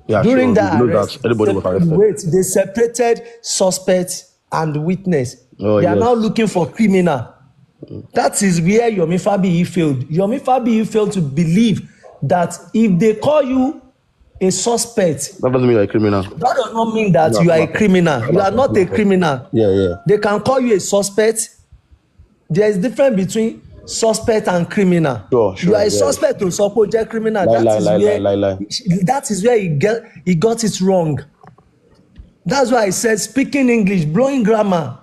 Yeah, During sure. that arrest, Anybody was arrested. wait, they separated suspect and witness. Oh, They are yes. now looking for criminal. That is where Yomi Fabiyi failed. Yomi Fabiyi failed to believe that if they call you a suspect, That doesn't mean you're a criminal. that does not mean that you are a criminal. You are not a criminal. Yeah. They can call you a suspect. There is difference between suspect and criminal. Sure, You are a yeah. suspect to support a criminal. Lie. That is where he got it wrong. That's why I said speaking English, blowing grammar.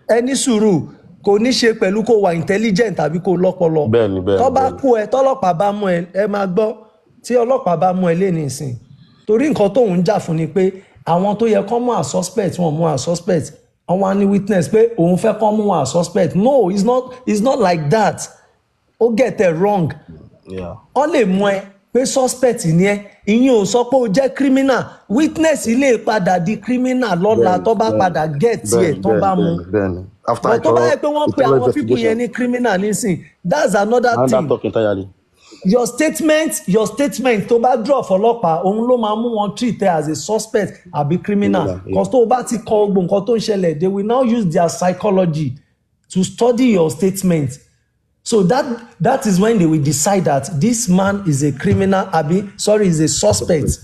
Ẹni sùúrù kò ní ṣe pẹ̀lú kó wà intelligent tàbí kó lọ́pọlọ. Bẹ́ẹ̀ni. Tó bá kó ẹ tọ́lọ́pàá bá mú ẹ máa gbọ́ tí ọlọ́pàá bá mú ẹ lé nísìn. Torí nǹkan tóun ń jà fún ni pé àwọn tó yẹ kó mú à suspect wọn mú à suspect. Àwọn á ní witness pé òun fẹ́ kó mú à suspect. No, it's not like that. Ó get it wrong. Wọ́n lè mú ẹ pé suspect ni ẹ. Ìyẹn ò sọ pé ó jẹ́ criminal. Witness lè padà di criminal lọ́la tó bá padà get ẹ̀ tó bá mú. But tó bá yẹ pé wọ́n pe àwọn people yẹn ní criminal nísìn, that's another thing. Talk entirely. Your statement tó bá draw fọlọ́pàá òun ló máa mú wọn treat ẹ as a suspect àbí criminal. Because tó o bá ti kọ gbogbo nǹkan tó ń ṣẹlẹ̀, they will now use their psychology to study your statement. So that is when they will decide that this man is a criminal, is a suspect.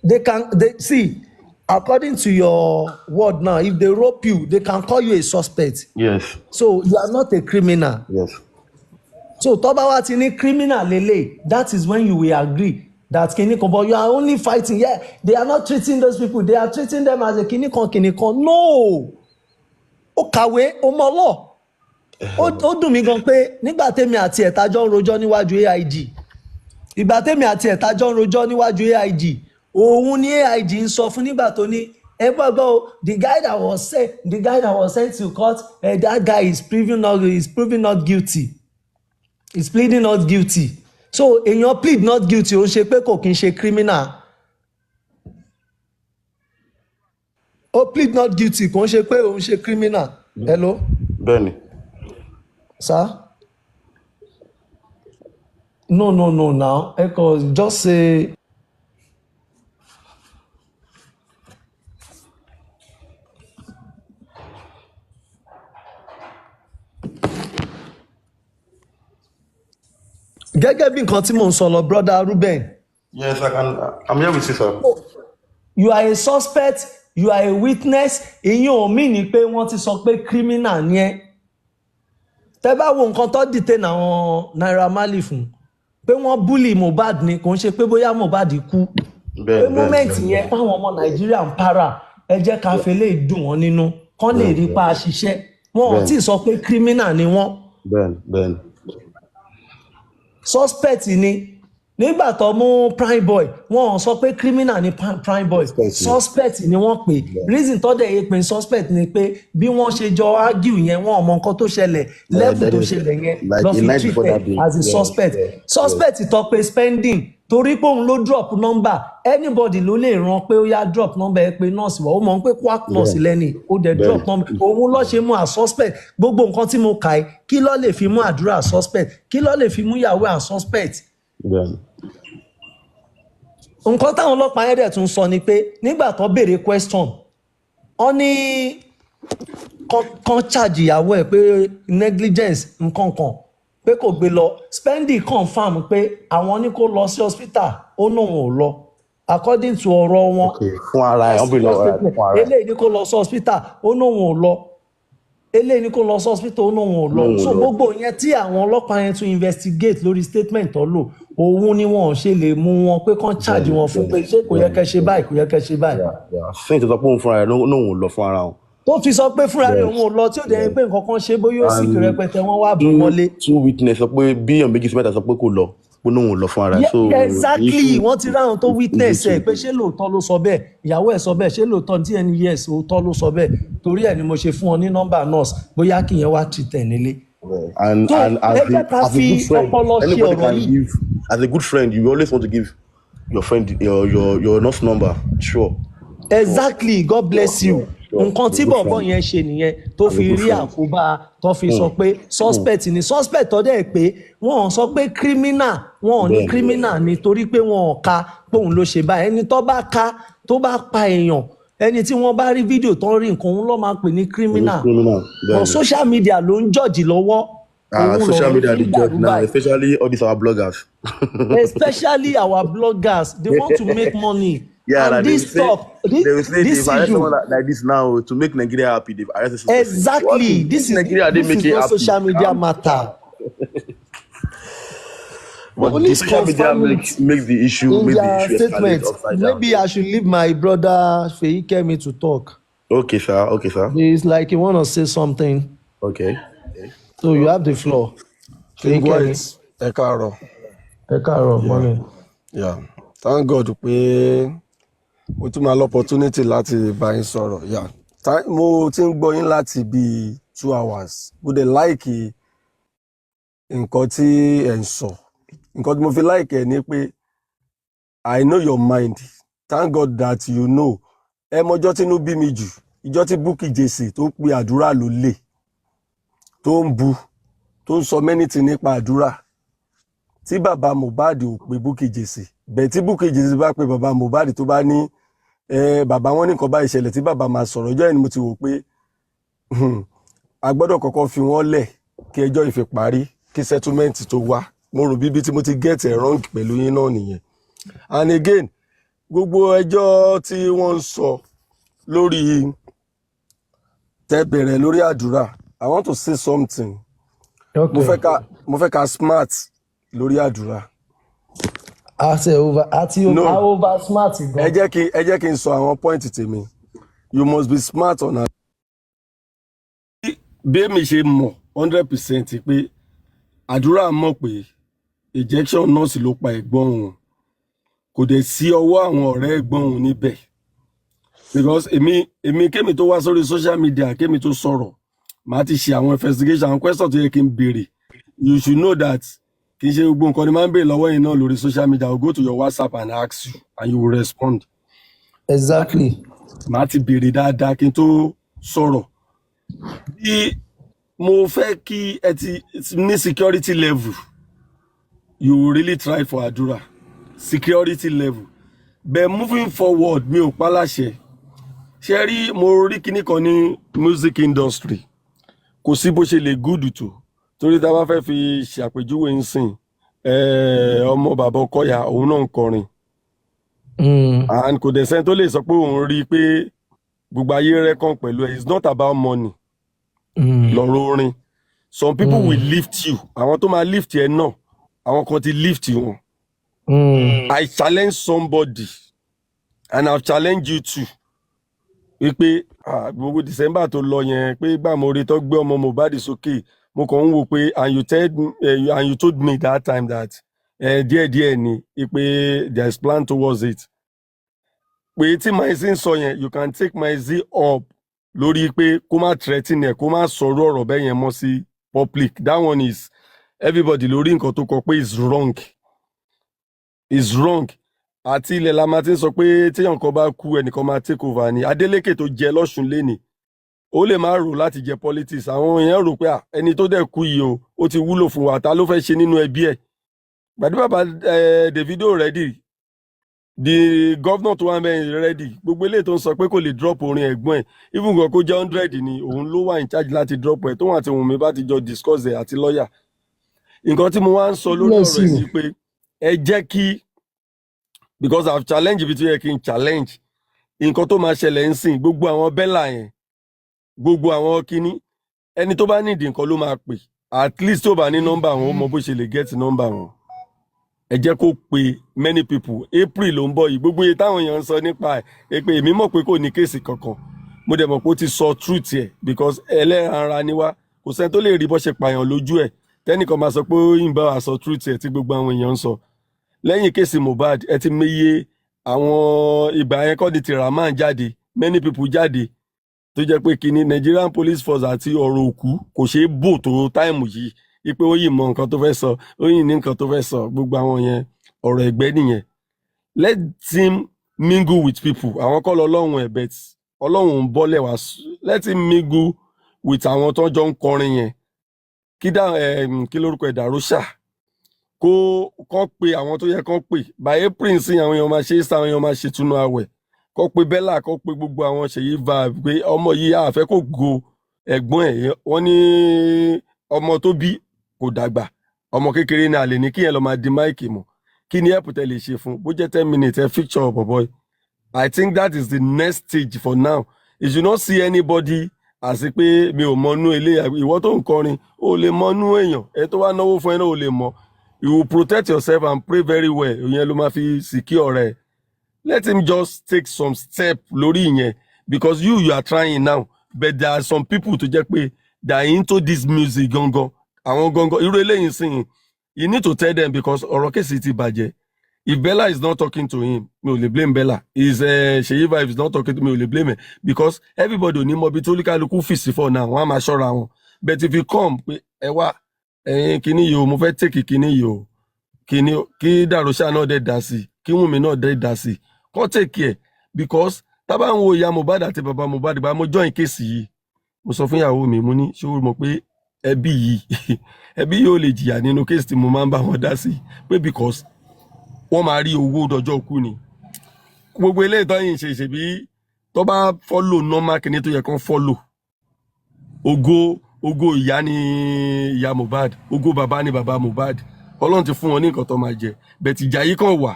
They see, according to your word now, if they rope you, they can call you a suspect. Yes. So you are not a criminal. Yes. So toba wa ti ní criminal lele, that is when you will agree that kinikan, but you are only fighting. Yeah, they are not treating those people. They are treating them as a kinikan. No. Ó kàwé, ó mọ law. Ó dùn mí gan pé nígbà tèmi àti ẹ̀ta jọ ń rojọ́ níwájú AIG. Ìgbà tèmi àti ẹ̀ta jọ ń rojọ́ níwájú AIG. Òun ni AIG ń sọ fún nígbà tó ní the guy that was sent to court, that guy is proving not guilty. He's pleading not guilty. So èèyàn plead not guilty, ó ń ṣe pé kò kí ń ṣe criminal. Ó plead not guilty, kò ń ṣe pé òun ṣe criminal. Hello? Bẹ́ẹ̀ni. Sir? No, now. Echo, just say... Gẹ́gẹ́ bí nǹkan tí mò ń sọ lọ, brother Ruben. Yes, I'm here with you, sir. You are a suspect, you are a witness. Ìyẹn ò mí ni pé wọ́n ti sọ pé criminal ni ẹ́. Tẹ́ bá wo nǹkan tó detain àwọn Naira Marley fún, pé wọ́n bully Mohbad ni, kò ń ṣe pé bóyá Mohbad kú. Pé moment yẹn táwọn ọmọ Nàìjíríà ń para, ẹ jẹ́ ká fẹ́ lè dùn wọ́n nínú, kán lè rí pa ṣiṣẹ́. Wọ́n ò tí ì sọ pé criminal ni wọ́n. Bẹ́ẹ̀ni. Suspect ni nígbà tó mú prime boy wọ́n sọ pé criminal ni prime boy, suspect ni wọ́n pè. Reason tó dẹ̀ yẹ pé suspect ni pé bí wọ́n ṣe jọ argue yẹn wọ́n mọ nǹkan tó ṣẹlẹ̀, level tó ṣẹlẹ̀ yẹn lọ fi treat as a suspect. Suspect tó pé spending torí pé òun ló drop number, anybody ló lè ràn pé ó yá drop number ẹ pé nurse wà, ó mọ̀ pé quack nurse lẹ́ni ó dẹ̀ drop number, òun ló ṣe mú à suspect. Gbogbo nǹkan tí mo kà í kí ló lè fi mú àdúrà suspect, kí ló lè fi mú ìyàwó à suspect. Nǹkan táwọn ọlọ́pàá yẹn dẹ̀ tún sọ ni pé nígbà tó béèrè question wọ́n ní kan charge ìyàwó ẹ̀ pé negligence nǹkan kan pé kò gbé lọ. Spendi confam pé àwọn ní kó lọ sí hospital, ó náà wọn ò lọ according to ọ̀rọ̀ wọn. Fún ara ẹ̀ wọ́n bí lọ fún ara ẹ̀. Eléyìí ní kó lọ sí hospital, ó náà wọn ò lọ. Eléyìí ní kó lọ sí hospital, ó náà wọn ò lọ. So gbogbo yẹn tí àwọn ọlọ́pàá yẹn tún investigate lórí statement tó lò, òun ni wọn ṣe lè mú wọn pé kán charge wọn fún pé ṣé kò yẹ kẹ́ ṣe báyìí, kò yẹ kẹ́ ṣe báyìí. Fẹ́yìn tó sọ pé òun fúnra rẹ̀ náà òun lọ fún ara wọn. Tó fi sọ pé fúnra rẹ̀ òun ò lọ tí ó dẹ̀ pé nǹkan kan ṣe bóyá ó sì kì rẹpẹtẹ wọ́n wá bù wọlé. Two witness sọ pé bí èèyàn méjì sí mẹ́ta sọ pé kò lọ, pé òun lọ fún ara rẹ̀. Exactly, wọ́n ti ráhùn tó witness ẹ̀ pé ṣé lóòótọ́ ló sọ bẹ́ẹ̀, ìyàwó ẹ̀ sọ bẹ́ẹ̀, ṣé lóòótọ́ tí ẹni yes òótọ́ ló sọ bẹ́ẹ̀. Torí ẹ̀ ni mo ṣe fún ọ ní nọ́mbà nurse bóyá kí yẹn wá treat ẹ̀ nílé. And as a good friend, you always want to give your friend your nurse number. Sure. Exactly. God bless you. nǹkan tí bọ̀bọ̀ yẹn ṣe nìyẹn tó fi rí àkóbá tó fi sọ pé suspect ni suspect tó dẹ̀ pé wọ́n sọ pé criminal wọ́n ò ní criminal nítorí pé wọ́n ò ka pé òun ló ṣe báyìí ẹni tó bá ka tó bá pa èèyàn ẹni tí wọ́n bá rí fídíò tó ń rí nǹkan òun ló máa pè ní criminal but social media ló ń judge lọ́wọ́. Social media dey judge now, especially all these our bloggers. Especially our bloggers, they want to make money. Yeah, and like this talk, they will say this they've arrested issue, someone like this now to make Nigeria happy. They've arrested someone. exactly. This is Nigeria. They make this it is not happy. social media matter. But the social media makes the issue, in maybe the their issue escalate statement. upside down. Maybe I should leave my brother Feyikemi to talk. Okay, sir. Okay, sir. It's like he want to say something. Okay. So you have the floor. Feyikemi. Ẹ káàárọ̀. Ẹ káàárọ̀, morning. Yeah. Thank God pé mo tún máa l'opportunity láti bá yín sọ̀rọ̀. Yeah. Mo ti ń gbọ́ yín láti bíi 2 hours. Mo dẹ̀ like nǹkan tí ẹ̀ ń sọ. Nǹkan tí mo fi like ẹ̀ ni pé I know your mind. Thank God that you know. Ẹ mọjọ́ tínú bí mi jù. Ìjọ́ tí Bukky Jesse tó pe àdúrà ló lè. Tó ń bu. Tó ń sọ many things nípa àdúrà. Tí bàbá Mohbad ò pe Bukky Jesse. Bẹ́ẹ̀ tí Bukky Jesse bá pe bàbá Mohbad tó bá ní bàbá wọn ní nǹkan bá ìṣẹ̀lẹ̀ tí bàbá máa sọ̀rọ̀ ọjọ́ yẹn ni mo ti wò pé a gbọ́dọ̀ kọ́kọ́ fi wọ́n lẹ̀ kí ẹjọ́ ìfi parí kí settlement tó wá. Mo rò bíbí tí mo ti get it wrong pẹ̀lú yín náà nìyẹn. And again, gbogbo ẹjọ́ tí wọ́n ń sọ lórí tẹ́bẹ̀rẹ̀ lórí àdúrà, I want to say something. Okay. Mo fẹ́ ká smart lórí àdúrà. Over smart. Ẹ jẹ́ kí n sọ àwọn point tèmi. You must be smart on that. Bí èmi ṣe mọ̀ 100% pé àdúrà mọ̀ pé ejection nurse ló pa ẹ̀gbọ́n òun. Kò dẹ̀ sí ọwọ́ àwọn ọ̀rẹ́ ẹ̀gbọ́n òun níbẹ̀. Because èmi kémi tó wá sórí social media kémi tó sọ̀rọ̀ màá ti ṣe àwọn investigation àwọn question tó yẹ kí n béèrè. You should know that kì í ṣe gbogbo nǹkan ni máa ń béèrè lọ́wọ́ yín náà lórí social media. I will go to your WhatsApp and ask you and you will respond. Exactly. Màá ti béèrè dáadáa kí n tó sọ̀rọ̀. Bí mo fẹ́ kí ẹ ti ní security level, you will really try for àdúrà. Security level. But moving forward, mi ò pa láṣẹ. Ṣé rí mo rí kíní kan ní music industry. Kò sí bó ṣe lè good tó. Torí tá bá fẹ́ fi ṣàpèjúwe ń sìn ọmọ bàbá Ọkọ̀yà òun náà ń kọrin. And kò dẹ̀ sẹ́ni tó lè sọ pé òun rí pé gbogbo ayé rẹ́kàn pẹ̀lú ẹ̀. It's not about money. Lọ́rọ̀ orin. Some people will lift you. Àwọn tó máa lift ẹ náà. Àwọn kan ti lift wọn. I challenge somebody and I've challenged you too. Wípé gbogbo December tó lọ yẹn pé gbà mo rí tó gbé ọmọ Mohbad sókè mo kàn ń wò pé and you told me that time that díẹ̀díẹ̀ ni pé there is plan towards it. Pé tí Maizin sọ yẹn you can take Maizin up lórí pé kó má threaten ẹ̀ kó má sọ̀rọ̀ ọ̀rọ̀ bẹ́ẹ̀ yẹn mọ́ sí public. That one is everybody lórí nǹkan tó kọ pé is wrong. Is wrong. Àti ilẹ̀ la máa ti ń sọ pé téèyàn kan bá kú ẹnìkan máa take over ni. Adeleke tó jẹ lọ́sùn lénìí ó lè máa rò láti jẹ politics. Àwọn èèyàn rò pé ẹni tó dẹ̀ kú yìí o ó ti wúlò fún wa ta ló fẹ́ ṣe nínú ẹbí ẹ̀. Gbàdí bàbá Davido ready the governor tó wà mẹ́rin ready gbogbo eléyìí tó ń sọ pé kò lè drop orin ẹ̀gbọ́n ẹ̀ even gan kó jẹ́ 100 ni òun ló wà in charge láti drop ẹ̀ tóun àti Wùnmí bá ti jọ discuss ẹ̀ àti lọ́ọ̀yà. Nǹkan tí mo wá ń sọ lórí ọ̀rọ̀ ẹ̀ ni pé ẹ jẹ́ kí because I've challenged ibi tó yẹ kí n challenge nǹkan tó máa ṣẹlẹ̀ ń sìn gbogbo àwọn bẹ́là yẹn gbogbo àwọn kinní ẹni tó bá nídìí nǹkan ló máa pè at least tó bá ní nọ́mbà wọn ó mọ bó ṣe lè get nọ́mbà wọn. Ẹ jẹ́ kó pe many people. April ló ń bọ̀ yìí gbogbo iye táwọn èèyàn ń sọ nípa ẹ̀ pé èmi mọ̀ pé kò ní kéèsì kankan mo dẹ̀ mọ̀ pé ó ti sọ truth ẹ̀ because ẹlẹ́ran ara ni wá kò sẹ́ni tó lè rí bó ṣe pààyàn lójú ẹ̀ tẹ́nìkan máa sọ pé ó yìnbọn wá sọ truth ẹ̀ tí gbogbo àwọn èèyàn ń sọ. Lẹ́yìn kéèsì Mohbad ẹ ti méye àwọn ìgbà yẹn kọ́ di ti Rahman jáde many people jáde tó jẹ́ pé kíní Nigerian Police Force àti ọ̀rọ̀ òkú kò ṣeé bò tó táìmù yìí wípé ó yìí mọ nǹkan tó fẹ́ sọ ó yìí ní nǹkan tó fẹ́ sọ gbogbo àwọn yẹn ọ̀rọ̀ ẹ̀gbẹ́ nìyẹn. Let him mingle with people àwọn kọ́ lọ lọ́hùn ẹ̀ bet Ọlọ́run ń bọ́lẹ̀ wá let him mingle with àwọn tó jọ ń kọrin yẹn kí lórúkọ ẹ̀ Dàróṣà kọ́ pé àwọn tó yẹ kọ́ pé by April sí àwọn èèyàn máa ṣe é sáwọn èèyàn máa ṣe túnú àwẹ̀ kọ́ pé Bella kọ́ pé gbogbo àwọn Ṣèyí vibe pé ọmọ yìí àfẹ́ kò go ẹ̀gbọ́n ẹ̀ wọ́n ní ọmọ tó bí kò dàgbà ọmọ kékeré ní àlè ní kí yẹn lọ máa di máìkì mọ́ kí ni ẹ̀pù tẹ̀ lè ṣe fún bó jẹ́ 10 minutes ẹ̀ picture bọ̀bọ̀ I think that is the next stage for now you should not see anybody àti pé mi ò mọnú ilé ìwọ tó ń kọrin ó lè mọnú èèyàn ẹ tó wá náwó fún ẹ náà ó lè mọ you will protect yourself and pray very well ìyẹn ló máa fi secure rẹ let him just take some step lórí ìyẹn because you are trying now but there are some people tó jẹ́ pé they are into this music gangan àwọn gangan irú eléyìí sìn you need to tell them because ọ̀rọ̀ kèsì ti bàjẹ́ if Bella is not talking to him mi ò lè blame Bella Ṣèyí vibe is not talking to me ò lè blame him because everybody ò ní mọ ibi tó líkàlùkù fìsì for now wọn á máa ṣọ́ra wọn but if you come pé ẹ wá ẹ̀yin kíní yìí o mo fẹ́ take kíní yìí o kí Dàróṣà náà dẹ̀ dá sí kí Wùnmí náà dẹ̀ dá sí kọ́ take care because tábà ń wo ìyá Mohbad àti bàbá Mohbad bá mo join kéèsì yìí mo sọ fún ìyàwó mi mo ní ṣé o mọ̀ pé ẹbí yìí ò lè jìyà nínú kéèsì tí mo máa ń bá wọn dá sí pé because wọ́n máa rí owó dọjọ́ kú ni gbogbo eléyìí tó yìn ṣe bí tó bá follow normal kíní tó yẹ kán follow ògo ìyá ni ìyá Mohbad ògo bàbá ni bàbá Mohbad Ọlọ́run ti fún wọn ní nǹkan tó máa jẹ bẹ̀tì ìjà yìí kàn wà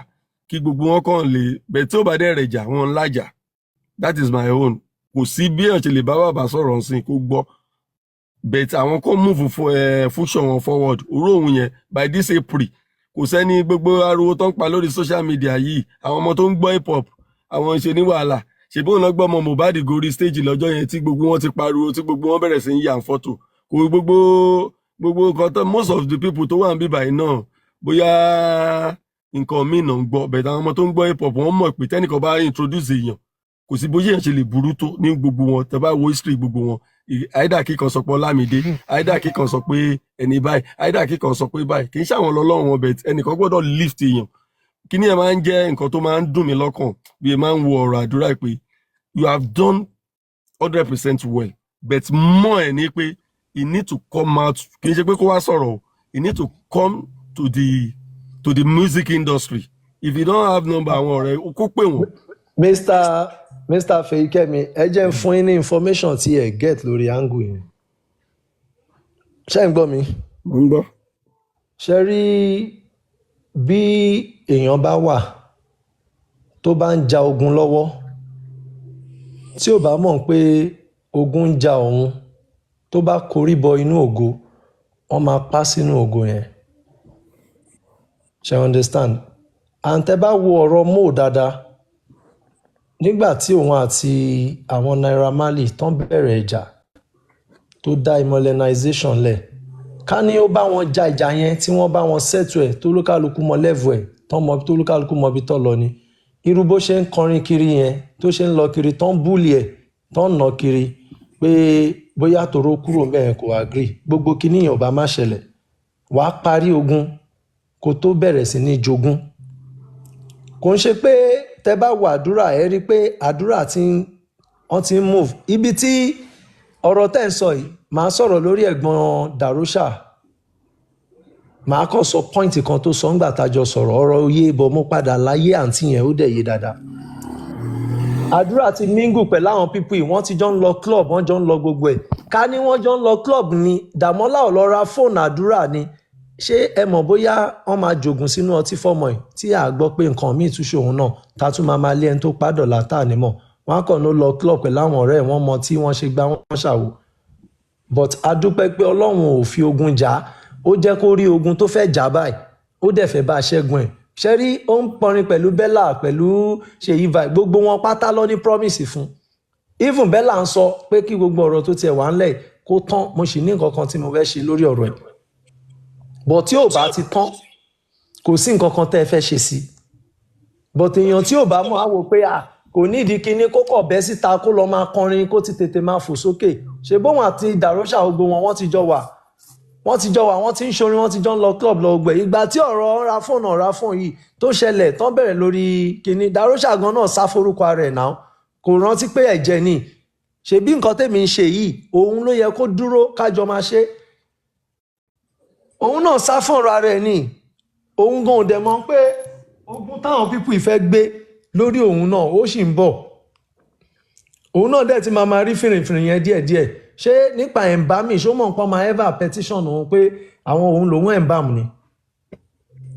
kí gbogbo wọn kàn lè bẹ̀tì tí ó bá dẹ̀ rẹ̀ jà wọn lájà that is my own kò sí bí èèyàn ṣe lè bá bàbá sọ̀rọ̀ sí kó gbọ́ bẹ̀tì àwọn kan move function wọn forward òró òun yẹn by this April kò sẹ́ni gbogbo ariwo tó ń pa lórí social media yìí àwọn ọmọ tó ń gbọ́ hip hop àwọn ṣe ní wàhálà ṣèbí òun náà gbọ́ ọmọ Mohbad gorí stage lọ́jọ́ yẹn tí gbogbo wọn ti pariwo tí gbogbo wọn bẹ̀rẹ̀ sí ń yà fọ́tò kò gbogbo nǹkan tó most of the people tó wà ń bíbà yìí náà bóyá nǹkan míì náà ń gbọ́ bẹ̀tẹ̀ àwọn ọmọ tó ń gbọ́ hip hop wọ́n mọ̀ pé tẹ́nìkan bá introduce èèyàn kò sí bóyá èèyàn ṣe lè burú tó ní gbogbo wọn tẹ́ bá wo history gbogbo wọn àìdá kíkan sọ pé Ọlámídé àìdá kíkan sọ pé ẹni báyìí àìdá kíkan sọ pé báyìí kì í ṣàwọn lọ́lọ́run wọn bẹ̀tẹ̀ ẹnìkan gbọ́dọ̀ lift èèyàn kí ni ẹ máa ń jẹ́ nǹkan tó máa ń dùn mí lọ́kàn bí ẹ máa ń wo ọ̀rọ̀ àdúrà pé you have done 100% well but more ẹ̀ ní pé you need to come out kì í ṣe pé kó wá sọ̀rọ̀ o you need to come to the music industry if you don't have number àwọn ọ̀rẹ́ kó pè wọ́n. Mr. Feyikemi ẹ jẹ́ fún yín ní information tí ẹ get lórí angle yẹn ṣé ń gbọ́ mi. mo ń gbọ́. ṣe rí bí èèyàn bá wà tó bá ń ja ogun lọ́wọ́ tí ò bá mọ̀ pé ogun ń ja òun tó bá korí bọ inú ògo wọ́n máa pa sínú ògo yẹn ṣe understand and tẹ́ bá wo ọ̀rọ̀ Mo dáadáa nígbà tí òun àti àwọn Naira Marley tán bẹ̀rẹ̀ ìjà tó dá immolenization lẹ̀ ká ní ó bá wọn ja ìjà yẹn tí wọ́n bá wọn settle ẹ̀ tó lókàlùkù mọ level ẹ̀ tó lókàlùkù mọ ibi tó lọ ni irú bó ṣe ń kọrin kiri yẹn tó ṣe ń lọ kiri tó ń búlì ẹ̀ tó ń nà kiri pé bóyá tòró kúrò mẹ́rin kò agree gbogbo kíní yẹn ò bá má ṣẹlẹ̀ wàá parí ogun kó tó bẹ̀rẹ̀ sí ní jogún kò ń ṣe pé tẹ́ bá wo àdúrà ẹ rí pé àdúrà wọ́n ti ń move ibi tí ọ̀rọ̀ tẹ́ ń sọ yìí màá sọ̀rọ̀ lórí ẹ̀gbọ́n Dàróṣà màá kàn sọ pọ́ìntì kan tó sọ ńgbà tájọ sọ̀rọ̀ ọ̀rọ̀ oyè bọ̀ mo padà láyé àǹtí yẹn ó dẹ̀ yé dáadáa àdúrà ti mingle pẹ̀lú àwọn pípù yìí wọ́n ti jọ ń lọ club wọ́n jọ ń lọ gbogbo ẹ̀ ká ní wọ́n jọ ń lọ club ni Dàmọ́lá ò lọ ra fóònù àdúrà ni ṣé ẹ mọ̀ bóyá wọ́n máa jògùn sínú ọtí fọ́mọ ẹ̀ tí a gbọ́ pé nǹkan míì tún ṣòun náà ta tún máa lé ẹni tó pádọ̀ látà nímọ̀ wọ́n á kàn ló lọ club pẹ̀lú àwọn ọ̀rẹ́ ẹ̀ wọ́n mọ tí wọ́n ṣe gbá wọ́n ṣàwò but a dúpẹ́ pé Ọlọ́run ò fi ogun jà ó jẹ́ kó rí ogun tó fẹ́ jà báyìí ó dẹ̀ fẹ́ bá a ṣẹ́gun ẹ̀ ṣẹ́rí ó ń pọrin pẹ̀lú Bella pẹ̀lú Ṣèyí vibe gbogbo wọn pátá lọ ní promise fún even Bella ń sọ pé kí gbogbo ọ̀rọ̀ tó tiẹ̀ wà ńlẹ̀ kó tán mo sì ní nǹkan kan tí mo fẹ́ ṣe lórí ọ̀rọ̀ ẹ̀ but tí ò bá ti tán kò sí nǹkan kan tẹ́ ẹ fẹ́ ṣe sí but èèyàn tí ò bá mọ̀ á wò pé kò nídìí kíní kó kọ̀ bẹ́ síta kó lọ máa kọrin kó ti tètè máa fò sókè ṣe bóun àti Dàróṣà gbogbo wọ́n ti jọ wà wọ́n ti ń ṣorin wọ́n ti jọ ń lọ club lọ gbẹ̀ ìgbà tí ọ̀rọ̀ ra fóònù yìí tó ṣẹlẹ̀ tán bẹ̀rẹ̀ lórí kíní Dàróṣà gan náà sá forúkọ rẹ̀ náà kò rántí pé ẹ̀jẹ̀ ni ṣebí nǹkan tèmi ń ṣe yìí òun ló yẹ kó dúró kájọ máa ṣe òun náà sá fúnra rẹ̀ ni òun gan ò dẹ̀ mọ̀ pé ogun táwọn pípù ìfẹ́ gbé lórí òun náà ó sì ń bọ̀ òun náà dẹ̀ ti máa rí fìrìfìrì yẹn díẹ̀díẹ̀ ṣé nípa ẹ̀ǹbámì ṣó mọ̀ nǹkan máa ever petition òun pé àwọn òun lòun ẹ̀ǹbámù ni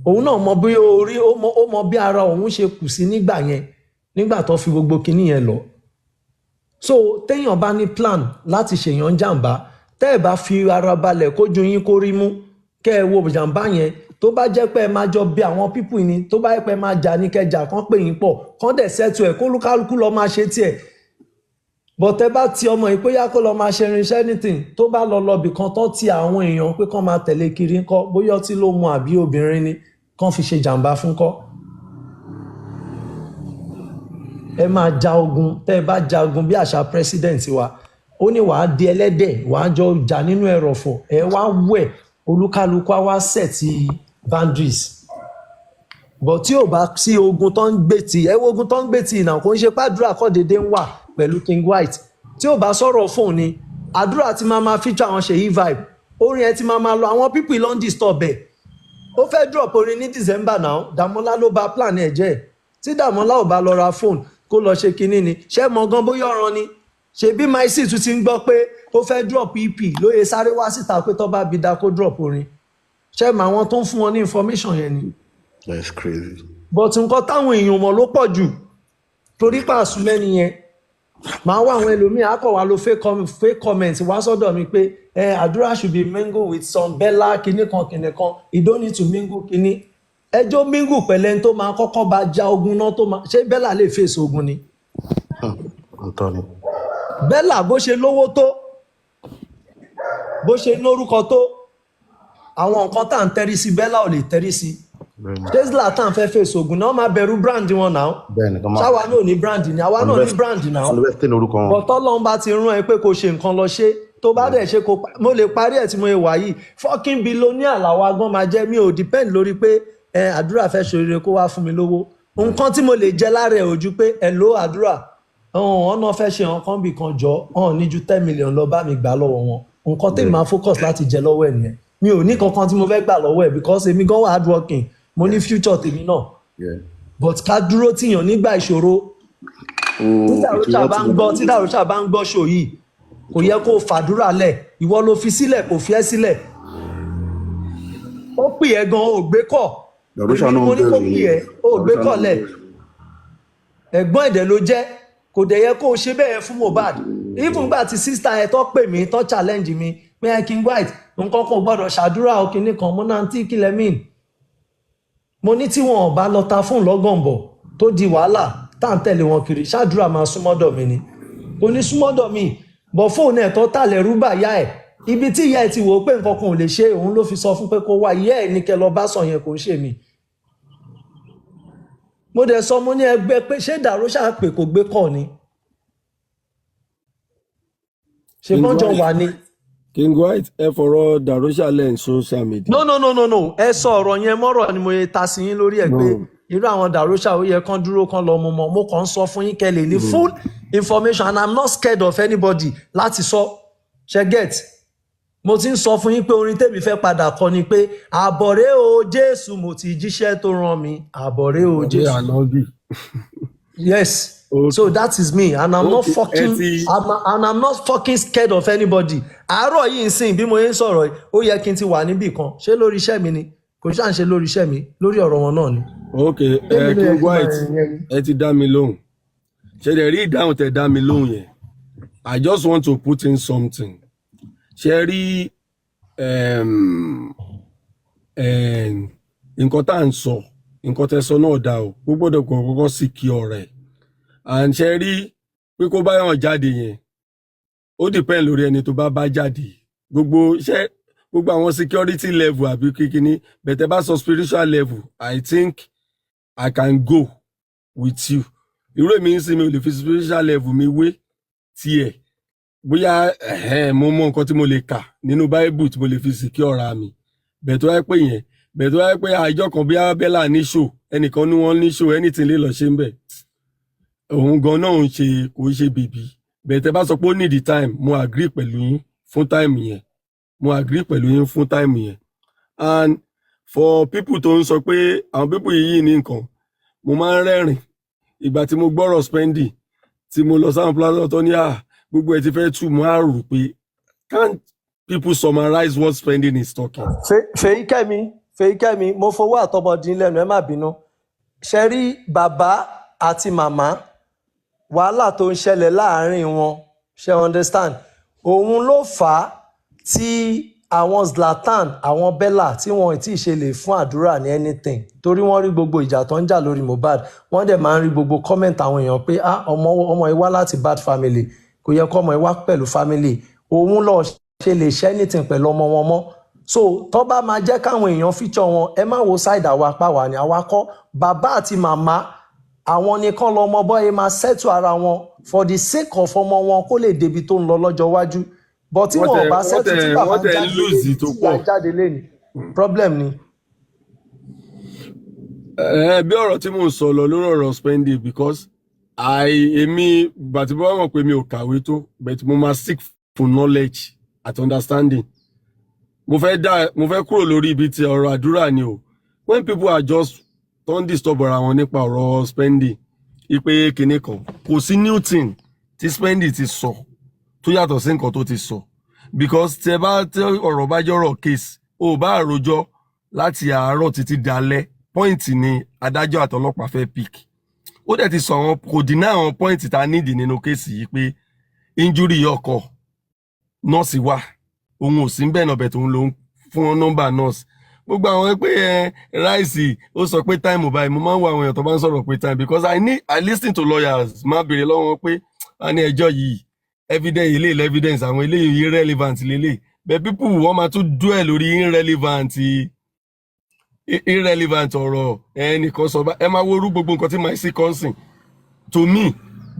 òun náà mọ bí orí ó mọ bí ara òun ṣe kù sí nígbà yẹn nígbà tó fi gbogbo kinní yẹn lọ so téèyàn bá ní plan láti ṣèyàn jàǹbá tẹ́ ẹ̀ bá fi ara balẹ̀ kójú yín kó rí mú kẹ́ ẹ wo jàǹbá yẹn tó bá jẹ́ pé ẹ máa jọ bí àwọn pípù ni tó bá jẹ́ pé ẹ máa jà ní kẹjà kan pè yín pọ̀ kán dẹ̀ sẹ́tù ẹ̀ kólúkálukú lọ máa ṣe tiẹ̀ bọ̀tẹ́ bá ti ọmọ yìí pé yá kó lọ máa ṣe irinṣẹ́ anything tó bá lọ lọ́bì kan tán ti àwọn èèyàn pé kán máa tẹ̀lé kiri ńkọ́ bóyá ọtí ló mu àbí obìnrin ni kán fi ṣe jàǹbá fún kọ́ ẹ máa ja ogun tẹ́ ẹ bá ja ogun bí àṣà president wa ó ní wàá di ẹlẹ́dẹ̀ wàá jọ jà nínú ẹrọ̀fọ̀ ẹ wá wẹ̀ olúkálukú á wá sẹ̀tì boundaries bọ̀ tí ò bá sí ogun tó ń gbé tì ẹ wo ogun tó ń gbé tì náà kò ń ṣe pàdúrà kọ́ dédé ń wà pẹ̀lú King White tí ò bá sọ̀rọ̀ fóun ni àdúrà ti máa feature àwọn Ṣèyí vibe orin ẹ ti máa lọ àwọn people ló ń disturb ẹ̀ ó fẹ́ drop orin ní December náà Dàmọ́lá ló ba plan ẹ̀ jẹ́ tí Dàmọ́lá ò bá lọ ra fóònù kó lọ ṣe kinní ni ṣé mọ gan bóyá ọ̀ràn ni ṣebí maisi tún ti ń gbọ́ pé ó fẹ́ drop EP lóye sáré wá síta pé tó bá bi da kó drop orin ṣé mọ àwọn tó ń fún wọn ní information yẹn ni. That's crazy. but nǹkan táwọn èèyàn mọ̀ ló pọ̀ jù torí pàṣẹ mẹ́ni yẹn màá wá àwọn ẹlòmíì akọ̀wá lo fake comment wá sọ́dọ̀ mi pé àdúrà should be mingle with some bella kinní kan you don't need to mingle kinní ẹjọ́ mingle pẹ̀lẹ́ tó máa kọ́kọ́ bá ja ogun náà tó máa ṣé bella lè fèsì ogun ni. Anthony. bella bó ṣe lówó tó bó ṣe lórúkọ tó àwọn nǹkan tá à ń tẹ́rí sí bella ò lè tẹ́rí sí tesla tá à ń fẹ́ fèsì ogun náà máa bẹ̀rù brand wọn náà ṣáwa náà ní brand ni àwa náà ní brand náà bọ̀tọ́ lọ́n bá ti rán ẹ pé kò ṣe nǹkan lọ ṣe tó bá dẹ̀ ṣe kó mo lè parí ẹ̀ tí mo wà yìí fucking billionaire làwa gan máa jẹ́ mi ò depend lórí pé àdúrà fẹ́ ṣoríire kó wá fún mi lówó nǹkan tí mo lè jẹ lára ẹ̀ ojú pé hello àdúrà ọ̀hún náà fẹ́ ṣe nǹkan bì kan jọ ọ̀hún ní ju 10 million lọ bá mi gbà lọ́wọ́ wọn nǹkan tí màá focus láti jẹ lọ́wọ́ ẹ̀ nìyẹn mi ò ní kankan tí mo fẹ́ gbà lọ́wọ́ ẹ̀ because èmi gan wà hard working mo ní future tèmi náà but ká dúró tìyàn nígbà ìṣòro tí Dàrúṣà bá ń gbọ́ ṣò yìí kò yẹ kó fàdúrà lẹ̀ ìwọ ló fi sílẹ̀ kò fi ẹ́ sílẹ̀ ó pè ẹ́ gan ò gbé kọ̀ mo ní kó pè ẹ́ ò gbé kọ̀ lẹ̀ ẹ̀gbọ́n ẹ̀dẹ̀ ló jẹ́ kò dẹ̀ yẹ kó o ṣe bẹ́ẹ̀ fún Mohbad even gbà tí sísá ẹ̀ tó pè mí tó challenge mi pé King White nǹkan kan gbọ́dọ̀ ṣàdúrà òkìní kan mo náà tí kílẹ̀ mí mo ní tí wọn ò bá lọ ta fún lọ́gànbọ̀ tó di wàhálà tá à ń tẹ̀lé wọn kiri ṣáàdúrà máa súnmọ́dọ̀ mi ni kò ní súnmọ́dọ̀ mi bọ̀ fóònù ẹ̀ tó tàlẹ̀ rúbà yá ẹ̀ ibi tí ìyá ẹ̀ ti wò ó pé nǹkan kan ò lè ṣe òun ló fi sọ fún pé kó wá ìyá ẹ̀ ní kẹ lọ bá sọ yẹn kò ń ṣe mí mo dẹ̀ sọ mo ní ẹgbẹ́ pé ṣé Dàrúṣà pè kò gbé kọ́ ni ṣe mọ́jọ wà ní. King White ẹ fọ̀rọ̀ Dàrúṣà lẹ́yìn social media. no ẹ sọ ọ̀rọ̀ yẹn mọ́rọ̀ ni mo yẹ ta sí yín lórí ẹ̀ pé irú àwọn Dàrúṣà ó yẹ kán dúró kán lọ mú mọ́ mo kàn ń sọ fún yín kẹ́lẹ̀ ní full information and I'm not scared of anybody láti sọ ṣe get mo ti ń sọ fún yín pé orin tèmi fẹ́ padà kọ ni pé àbọ̀rẹ́ o Jésù mo ti jíṣẹ́ tó rán mi àbọ̀rẹ́ o Jésù yes. So that is me and I'm not fucking and I'm not fucking scared of anybody. Àárọ̀ yìí ń sìn bí mo yẹn sọ̀rọ̀ ó yẹ kí n ti wà níbì kan ṣé lórí iṣẹ́ mi ni kò ṣáà ń ṣe lórí iṣẹ́ mi lórí ọ̀rọ̀ wọn náà ni. Ok King White ẹ ti dá mi lóhùn ṣe lè rí ìdáhùn tẹ dá mi lóhùn yẹn I just want to put in something ṣe rí nǹkan tá à ń sọ nǹkan tẹ sọ náà dá o gbọ́dọ̀ kọ́kọ́ sì kí ọ̀rẹ́ and ṣe rí pé kó bá yàn jáde yẹn ó depend lórí ẹni tó bá jáde gbogbo àwọn security level àbí kíkíní bẹ̀tẹ̀ bá sọ spiritual level I think I can go with you irú èmi ń sin mi ò lè fi spiritual level mi wé tiẹ̀ bóyá mo mọ nǹkan tí mo lè kà nínú Bible tí mo lè fi secure ara mi bẹ̀tẹ̀ wáyé pé yẹn bẹ̀tẹ̀ wáyé pé àjọ kan bí abẹ́là ní show ẹnìkan ní wọ́n ní show anything lè lọ ṣe ń bẹ̀ òun gan náà ń ṣe kò ń ṣe bèbí bẹ́ẹ̀ tẹ́ bá sọ pé ó need time mo agree pẹ̀lú yín fún time yẹn mo agree pẹ̀lú yín fún time yẹn and for people tó ń sọ pé àwọn people yìí ní nǹkan mo máa ń rẹ́rìn ìgbà tí mo gbọ́rọ̀ spending tí mo lọ sáwọn plaza tó ní gbogbo ẹ̀ ti fẹ́ tù mo á rò pé can't people summarize what spending is talking. Fèyíkẹ́mi mo fowó àtọmọdín lẹ́nu ẹ má bínú ṣe rí bàbá àti màmá wàhálà tó ń ṣẹlẹ̀ láàárín wọn ṣe understand òun ló fà á tí àwọn Zlatan àwọn Bella tí wọn ti ṣe lè fún àdúrà ní anything torí wọ́n rí gbogbo ìjà tó ń jà lórí Mohbad wọ́n dẹ̀ máa ń rí gbogbo comment àwọn èèyàn pé ọmọ ẹ wá láti bad family kò yẹ kó ọmọ ẹ wá pẹ̀lú family òun lọ ṣe lè ṣe anything pẹ̀lú ọmọ wọn mọ́ so tó bá máa jẹ́ káwọn èèyàn feature wọn ẹ má wo side àwa pàwà ní àwa kọ́ bàbá àti màmá àwọn nìkan lọmọ bọ́yẹ máa settle ara wọn for the sake of ọmọ wọn kó lè débi tó ń lọ lọ́jọ́ iwájú but tí wọn bá settle tí bàbá jáde lé ní problem ni. Bí ọ̀rọ̀ tí mò ń sọ lọ lórí ọ̀rọ̀ spending because èmi bàtí bá wọn pé mi ò kàwé tó but mo máa seek for knowledge and understanding mo fẹ́ kúrò lórí ibi tí ọ̀rọ̀ àdúrà ni o when people are just don disturb ara wọn nípa ọ̀rọ̀ spending ipe kinní kan kò sí new thing tí spending ti sọ tó yàtọ̀ sí nǹkan tó ti sọ because tẹ ọ̀rọ̀ bá jọ̀rọ̀ case o bá àròjọ láti àárọ̀ títí dalẹ́ point ni adájọ́ àtọlọ́pàá fẹ́ pick ó dẹ̀ ti sọ àwọn kò dínà àwọn point tá a nídìí nínú case yìí pé injury ọkọ̀ nọ́ọ̀sì wà òun ò sí bẹ́ẹ̀ náà bẹ̀ tó ń lo fún nọ́mbà nọ́ọ̀sì gbogbo àwọn pé ráìsì ó sọ pé time báyìí mo máa ń wo àwọn èèyàn tó bá ń sọ̀rọ̀ pé time because I listen to lawyers máa béèrè lọ́wọ́ wọn pé a ní ẹjọ́ yìí evidence ilé evidence àwọn eléyìí irrelevant lélẹ̀ but people wọ́n máa tún dwell lórí irrelevant ọ̀rọ̀ ẹnìkan sọ bá ẹ máa wo orú gbogbo nǹkan tí màá sí consìn to me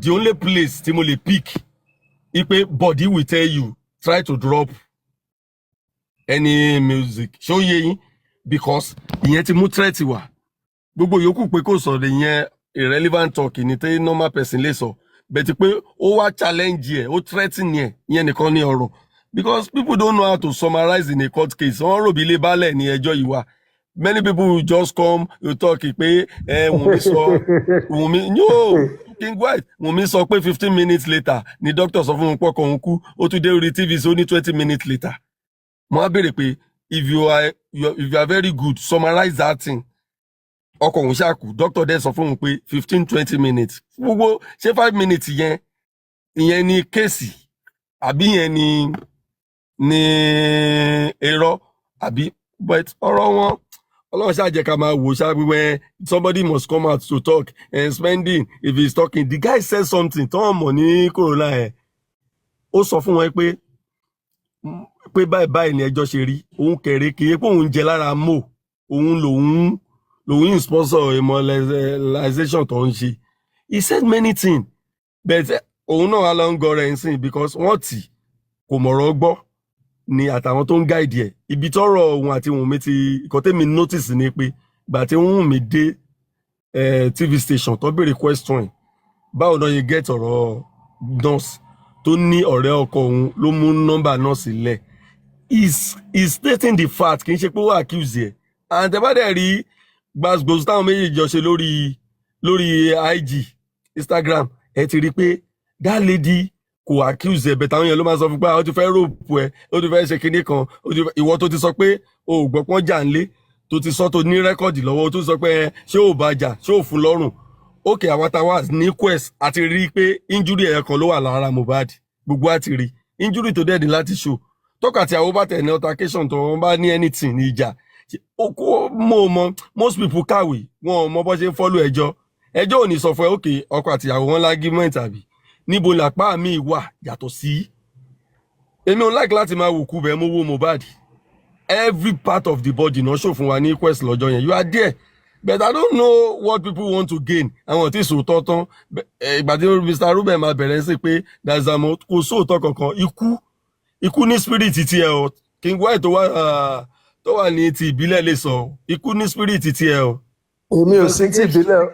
the only place tí mo lè pick ipe body will tell you try to drop any music ṣó yé yín because ìyẹn ti mú threat wá gbogbo yòókù pé kò sọ̀rọ̀ ìyẹn irrelevant talk ní tẹ́ normal person lè sọ bẹ́ẹ̀ pé ó wá challenge ẹ̀ ó threaten ẹ̀ ìyẹn nìkan ní ọ̀rọ̀ because people don't know how to summarize in a court case wọ́n rò bí ilé baálẹ̀ ní ẹjọ́ yìí wá many people will just come you talk pé Wùnmí no King White Wùnmí sọ pé 15 minutes later ni doctor sọ fún un pọ́kàn òun kú ó tún dé orí TV ó ní 20 minutes later mo á béèrè pé if you are very good summarize that thing ọkọ̀ òun ṣàkù doctor dẹ̀ sọ fún un pé 15-20 minutes gbogbo ṣé 5 minutes ìyẹn ni kéèsì àbí yẹn ni irọ́ àbí but ọ̀rọ̀ wọn ọlọ́run ṣáà jẹ́ ká máa wò ṣáà wíwẹ́ somebody must come out to talk and spending if he is talking the guy said something tó mọ̀ ní corona ẹ̀ ó sọ fún wọn pé báyìí ni ẹjọ́ ṣe rí òun kẹ̀rẹ́ kì í pé òun jẹ lára mọ́ òun lòun sponsor immobilization tó ń ṣe he said many things but òun náà wà lọ ń gọrẹ ẹ̀ sìn because wọ́n tì kò mọ̀rọ̀ gbọ́ ni àtàwọn tó ń gáìdì ẹ̀ ibi tọ́rọ̀ òun àti Wùnmí ti ìkan tẹ́mi notice ni pé gbà tí Wùnmí dé TV station tó béèrè question báwo náà yẹ get ọ̀rọ̀ nurse tó ní ọ̀rẹ́ ọkọ òun ló mú nọ́mbà nurse lẹ̀ is stating the fact kì í ṣe pé ó accuse ẹ̀ and ẹ bá dẹ̀ rí gbàgbọ́sọ táwọn méjèèjì jọ ṣe lórí IG Instagram ẹ ti rí pé that lady kò accuse ẹ bẹ̀tà àwọn èèyàn ló máa sọ fún pé ó ti fẹ́ rògbò ẹ ó ti fẹ́ ṣe kinní kan ìwọ tó ti sọ pé o ò gbọ́ pọ́n jà ń lé tó ti sọ tó ní rẹ́kọ̀dì lọ́wọ́ ó tún sọ pé ṣé ò bá jà ṣé ò fún lọ́rùn ókè àwọn táwa ní quest àti rí i pé injury ẹ̀yẹ kan ló wà lára Mohbad gbogbo àti rí injury tó dẹ́ẹ̀dì láti show tọ́ka tí àwọn bá tẹ̀ ní altercation tó wọ́n bá ní anything ní ìjà mo most people kàwé wọn ò mọ bó ṣe ń follow ẹjọ́ ò ní sọ fún ẹ ókè ọkọ àtìyàwó wọn lágímẹ̀ntì àbí níbo làpá mi wà yàtọ̀ sí èmi ò like láti máa wò kú bẹ́ẹ̀ mo wo Mohbad every part of the body náà ṣò fún wa ní quest lọ́jọ́ yẹn you are there but I don't know what people want to gain àwọn tí sòótọ́ tán ìgbà tí Mr. Ruben máa bẹ̀rẹ̀ sí pé dazamo kò sóòótọ́ kankan ikú ní spirit tiẹ̀ o King White tó wà ní ti ìbílẹ̀ lè sọ ikú ní spirit tiẹ̀ o.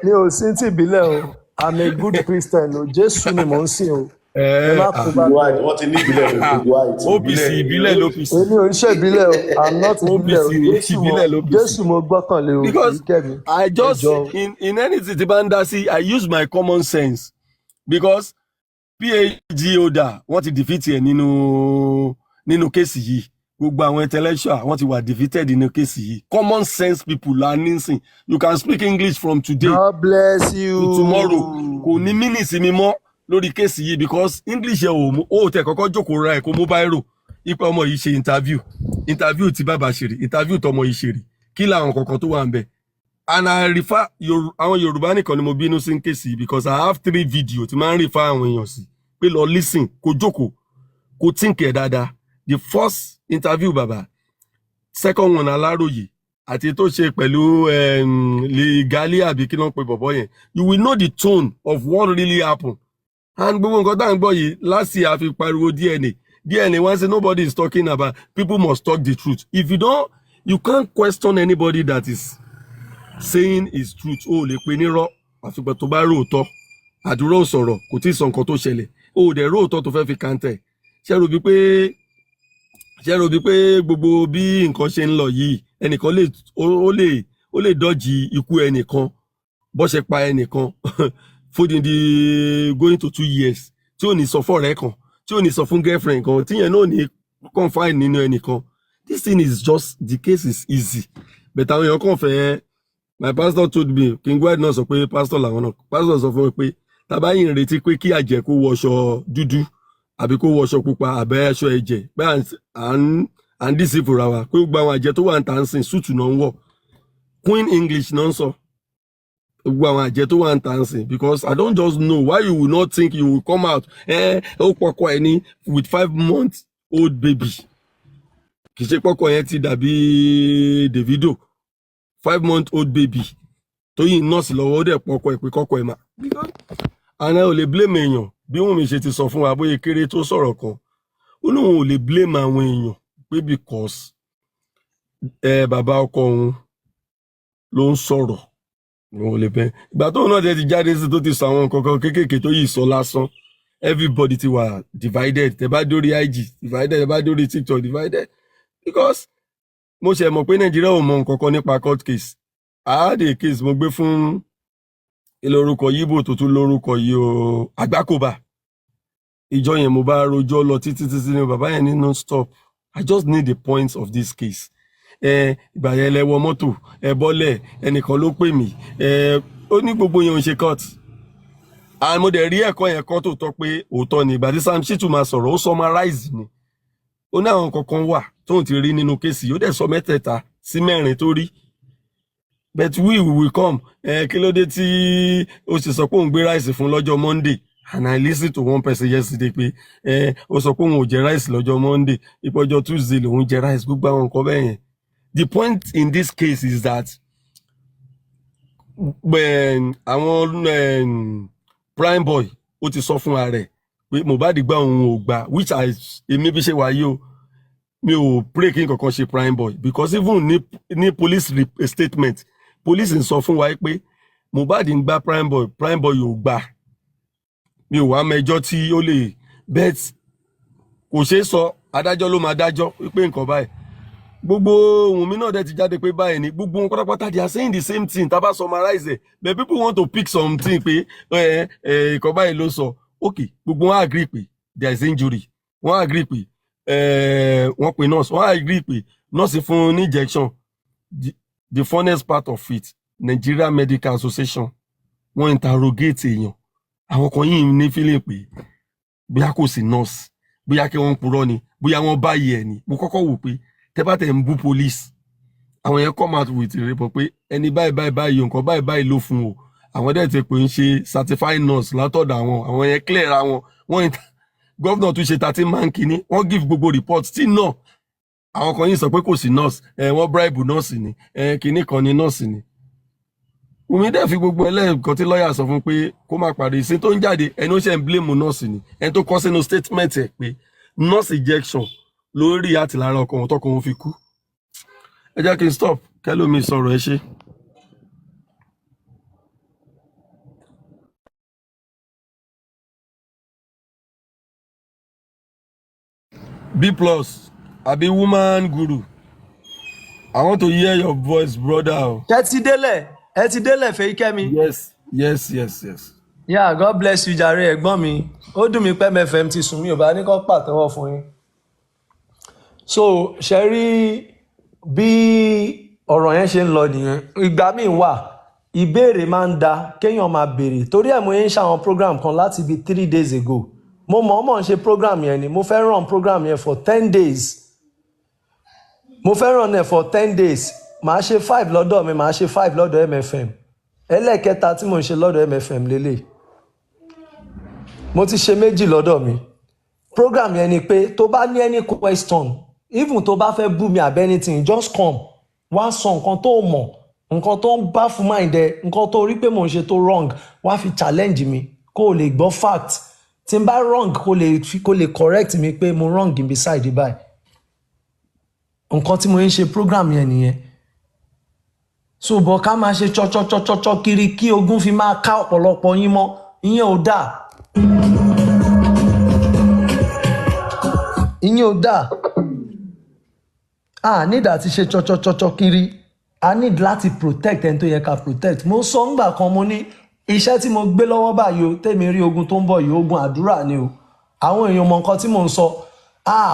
mi ò sí ti ìbílẹ̀ o. I'm a good Christian o, Jésù ni mò ń sìn o. Ẹ ẹ má kó bá gbogbo mi white o. wọ́n ti ní ìbílẹ̀ ní gbogbo white OPC ìbílẹ̀ ìbílẹ̀. l'OPC Èmi ò ń ṣe ìbílẹ̀ o, I'm not ìbílẹ̀ OPC o. ni ìbílẹ̀ l'OPC Jésù mo gbọ́kànlé o, kì í because kẹ́ mi. I Ẹ just jọ. in anything tí bá ń dá sí I use my common sense because PhD holder wọ́n ti defeat ẹ̀ nínú kéèsì yìí gbogbo àwọn intellectual wọ́n ti wà defeated nínú kéèsì yìí common sense people la nísìn you can speak English from today God bless you. to tomorrow kò ní mínìsì mi mọ́ lórí kéèsì yìí because English ẹ̀ ò tẹ̀ kọ́kọ́ jókòó ra ẹ̀ kó mobile ro ipa ọmọ yìí ṣe interview tí bàbá ṣe rí interview tọmọ yìí ṣe rí kí làwọn kankan tó wà ń bẹ̀ and I refer àwọn Yorùbá nìkan ni mo bínú sí kéèsì yìí because I have 3 video tí máa ń refer àwọn èèyàn sí pé lọ listen kó jókòó kó think ẹ̀ dáadáa the first interview bàbá second one Aláròyé àti tó ṣe pẹ̀lú legali àbí kí ló ń pe bọ̀bọ̀ yẹn you will know the tone of what really happened and gbogbo nǹkan tá à ń gbọ́ yìí last year a fi pariwo DNA wọ́n say nobody is talking about people must talk the truth if you can't question anybody that is saying his truth o lè pe nírọ́ àfipẹ́ tó bá róòtọ́ àdúrà ò sọ̀rọ̀ kò tí ì sọ nǹkan tó ṣẹlẹ̀ o dẹ̀ róòtọ́ tó fẹ́ fi kàńtẹ̀ ṣe rò bí pé gbogbo bí nǹkan ṣe ń lọ yìí ẹnìkan ó lè dọ́jì ikú ẹnìkan bó ṣe pa ẹnìkan fódìdí going to 2 years tí ò ní sọ fọ́ọ̀rẹ́ kan tí ò ní sọ fún girlfriend kan tíyẹn náà ní confine nínú ẹnìkan this thing is just the case is easy but àwọn èèyàn kàn fẹ́ my pastor told me King Wide náà sọ pé pastor làwọn náà pastor sọ fún mi pé tàbá yìí ń retí pé kí àjẹ́ kó wọṣọ dúdú àbí kó wọṣọ pupa àbẹ́ aṣọ ẹ̀jẹ̀ pé à ń dìsí fúnra wa pé gbogbo àwọn àjẹ́ tó wà ń tà ń sìn súùtù náà ń wọ̀ Queen English náà ń sọ gbogbo àwọn àjẹ́ tó wà ń tà ń sìn because I don't just know why you will not think you will come out ó pọkọ ẹ ní with 5 months old baby kì í ṣe pọkọ yẹn ti dàbí Davido 5 months old baby tó yìí nọ́ọ̀sì lọ́wọ́ ó dẹ̀ pọkọ ẹ̀ pé kọ́kọ́ ẹ̀ mà àná ò lè blame èèyàn bí wọn mi ṣe ti sọ fún wa bóyá kéré tó sọ̀rọ̀ kan ó lóun ò lè blame àwọn èèyàn pé because bàbá ọkọ òun ló ń sọ̀rọ̀ òun ò lè bẹ́ẹ̀ ìgbà tóun náà ti jáde sí tó ti sọ àwọn nǹkan kan kéékèèké tó yìí sọ lásán everybody ti wà divided tẹ bá dórí IG divided tẹ bá dórí TikTok divided because mo ṣe mọ̀ pé Nàìjíríà ò mọ nǹkan kan nípa court case I had a case mo gbé fún ilé orúkọ yíbò tó tún lórúkọ yìí o àgbákòbá ìjọ yẹn mo bá rojọ́ lọ títí ní bàbá yẹn ní non stop I just need the points of this case ìgbà yẹn lẹ wọ mọ́tò bọ́lẹ̀ ẹnìkan ló pè mí ó ní gbogbo yẹn ò ń ṣe court and mo dẹ̀ rí ẹ̀kọ́ yẹn kọ́ tó tọ́ pé òótọ́ ni ìgbà tí Sam Shitu máa sọ̀rọ̀ ó summarize ni ó ní àwọn kankan wà tóun ti rí nínú kéèsì ó dẹ̀ sọ 3 sí 4 tó rí but we will come kí ló dé tí ó sì sọ pé òun gbé ráìsì fún lọ́jọ́ Monday and I listened to one person yesterday pé ó sọ pé òun ò jẹ ráìsì lọ́jọ́ Monday ìpọ́jọ́ Tuesday lòun jẹ ráìsì gbogbo àwọn nǹkan bẹ́ẹ̀ yẹn the point in this case is that àwọn prime boy ó ti sọ fún ara rẹ̀ pé Mohbad gba òun ò gbà which èmi bí ṣe wáyé o mi ò pray kí nǹkan kan ṣe prime boy because even ní police statement police ń sọ fún wa pé Mohbad ń gba prime boy ò gbà mi ò wá mẹjọ tí ó lè bet kò ṣeé sọ adájọ́ ló máa dájọ́ pé nǹkan báyìí gbogbo ohun mi náà dẹ̀ ti jáde pé báyìí ni gbogbo wọn pátápátá they are saying the same thing tá bá summarize it but people want to pick something pé nǹkan báyìí ló sọ okay gbogbo wọn agree pé there is injury wọn agree pé wọ́n pe nurse wọ́n agree pé nurse fún ní injection the funnest part of it Nigeria Medical Association wọ́n interrogate èèyàn àwọn kan yìí ní feeling pé bóyá kò sí nurse bóyá kí wọ́n purọ́ ni bóyá wọ́n báyìí ẹ̀ ni mo kọ́kọ́ wò pé tẹ́ bá tẹ̀ ń bú police àwọn yẹn come out with report pé ẹni báyìí nǹkan báyìí ló fún o àwọn dẹ̀ ti pè ń ṣe certified nurse látọ̀dọ̀ àwọn yẹn clear àwọn wọ́n gọ́vnà tún ṣe 13 man kìíní wọ́n give gbogbo report tí náà àwọn kan yìí sọ pé kò sí nurse wọ́n bribe nurse ni kìíní kan ni nurse ni Wùmí dẹ̀ fi gbogbo ẹlẹ́ẹ̀kan tí lọ́ọ̀yà sọ fún pé kó má parí ìsìn tó ń jáde ẹni ó ṣe ń blame nurse ni ẹni tó kọ́ sínú statement ẹ̀ pé nurse injection lórí àtìlára ọkọ̀ wọn tọkọ̀ wọn fi kú ẹ jẹ́ kí n stop kẹ́lómi sọ̀rọ̀ ẹ ṣe. B plus, I be woman guru. I want to hear your voice, brother. Ẹ ti délẹ̀ Fẹ́yíkẹ́mi. Yes. Yeah, God bless you jàre ẹ̀gbọ́n mi. Ó dùn mí pé MFM ti sùn mí ò bá ní kó pàtẹ́wọ́ fún yín. So ṣe rí bí ọ̀rọ̀ yẹn ṣe ń lọ nìyẹn. Ìgbà míì wà ìbéèrè máa ń da kéèyàn máa béèrè torí ẹ̀ mo yẹn ń ṣàwọn program kan láti bí 3 days ago. Mo mọ̀ọ́mọ̀ ń ṣe program yẹn ni mo fẹ́ run program yẹn for 10 days. Mo fẹ́ run ẹ̀ for 10 days. Màá ṣe 5 lọ́dọ̀ mi, màá ṣe 5 lọ́dọ̀ MFM. Ẹlẹ́ẹ̀kẹta tí mo ń ṣe lọ́dọ̀ MFM lélẹ̀. Mo ti ṣe méjì lọ́dọ̀ mi. Program yẹn ni pé tó bá ní any question, even tó bá fẹ́ bú mi àbẹ́ anything, just come. Wá sọ nǹkan tó mọ̀, nǹkan tó ń bá fún mind ẹ, nǹkan tó rí pé mò ń ṣe tó wrong, wá fi challenge mi kó o lè gbọ́ fact. Tí n bá wrong kó lè correct mi pé mo wrong beside báyìí. Nǹkan tí mo ń ṣe program yẹn nìyẹn. So bọ̀ ká máa ṣe chọ́chọ́chọ́chọ́ kiri kí ogun fi máa ká ọ̀pọ̀lọpọ̀ yín mọ́, ìyẹn ò dáa. Ìyẹn ò dáa. A need àti ṣe chọ́chọ́chọ́chọ́ kiri. A need láti protect ẹni tó yẹ ká protect. Mo sọ ńgbà kan mo ní iṣẹ́ tí mo gbé lọ́wọ́ báyìí o tèmi rí ogun tó ń bọ̀ yìí ogun àdúrà ni o. Àwọn èèyàn mọ nǹkan tí mò ń sọ.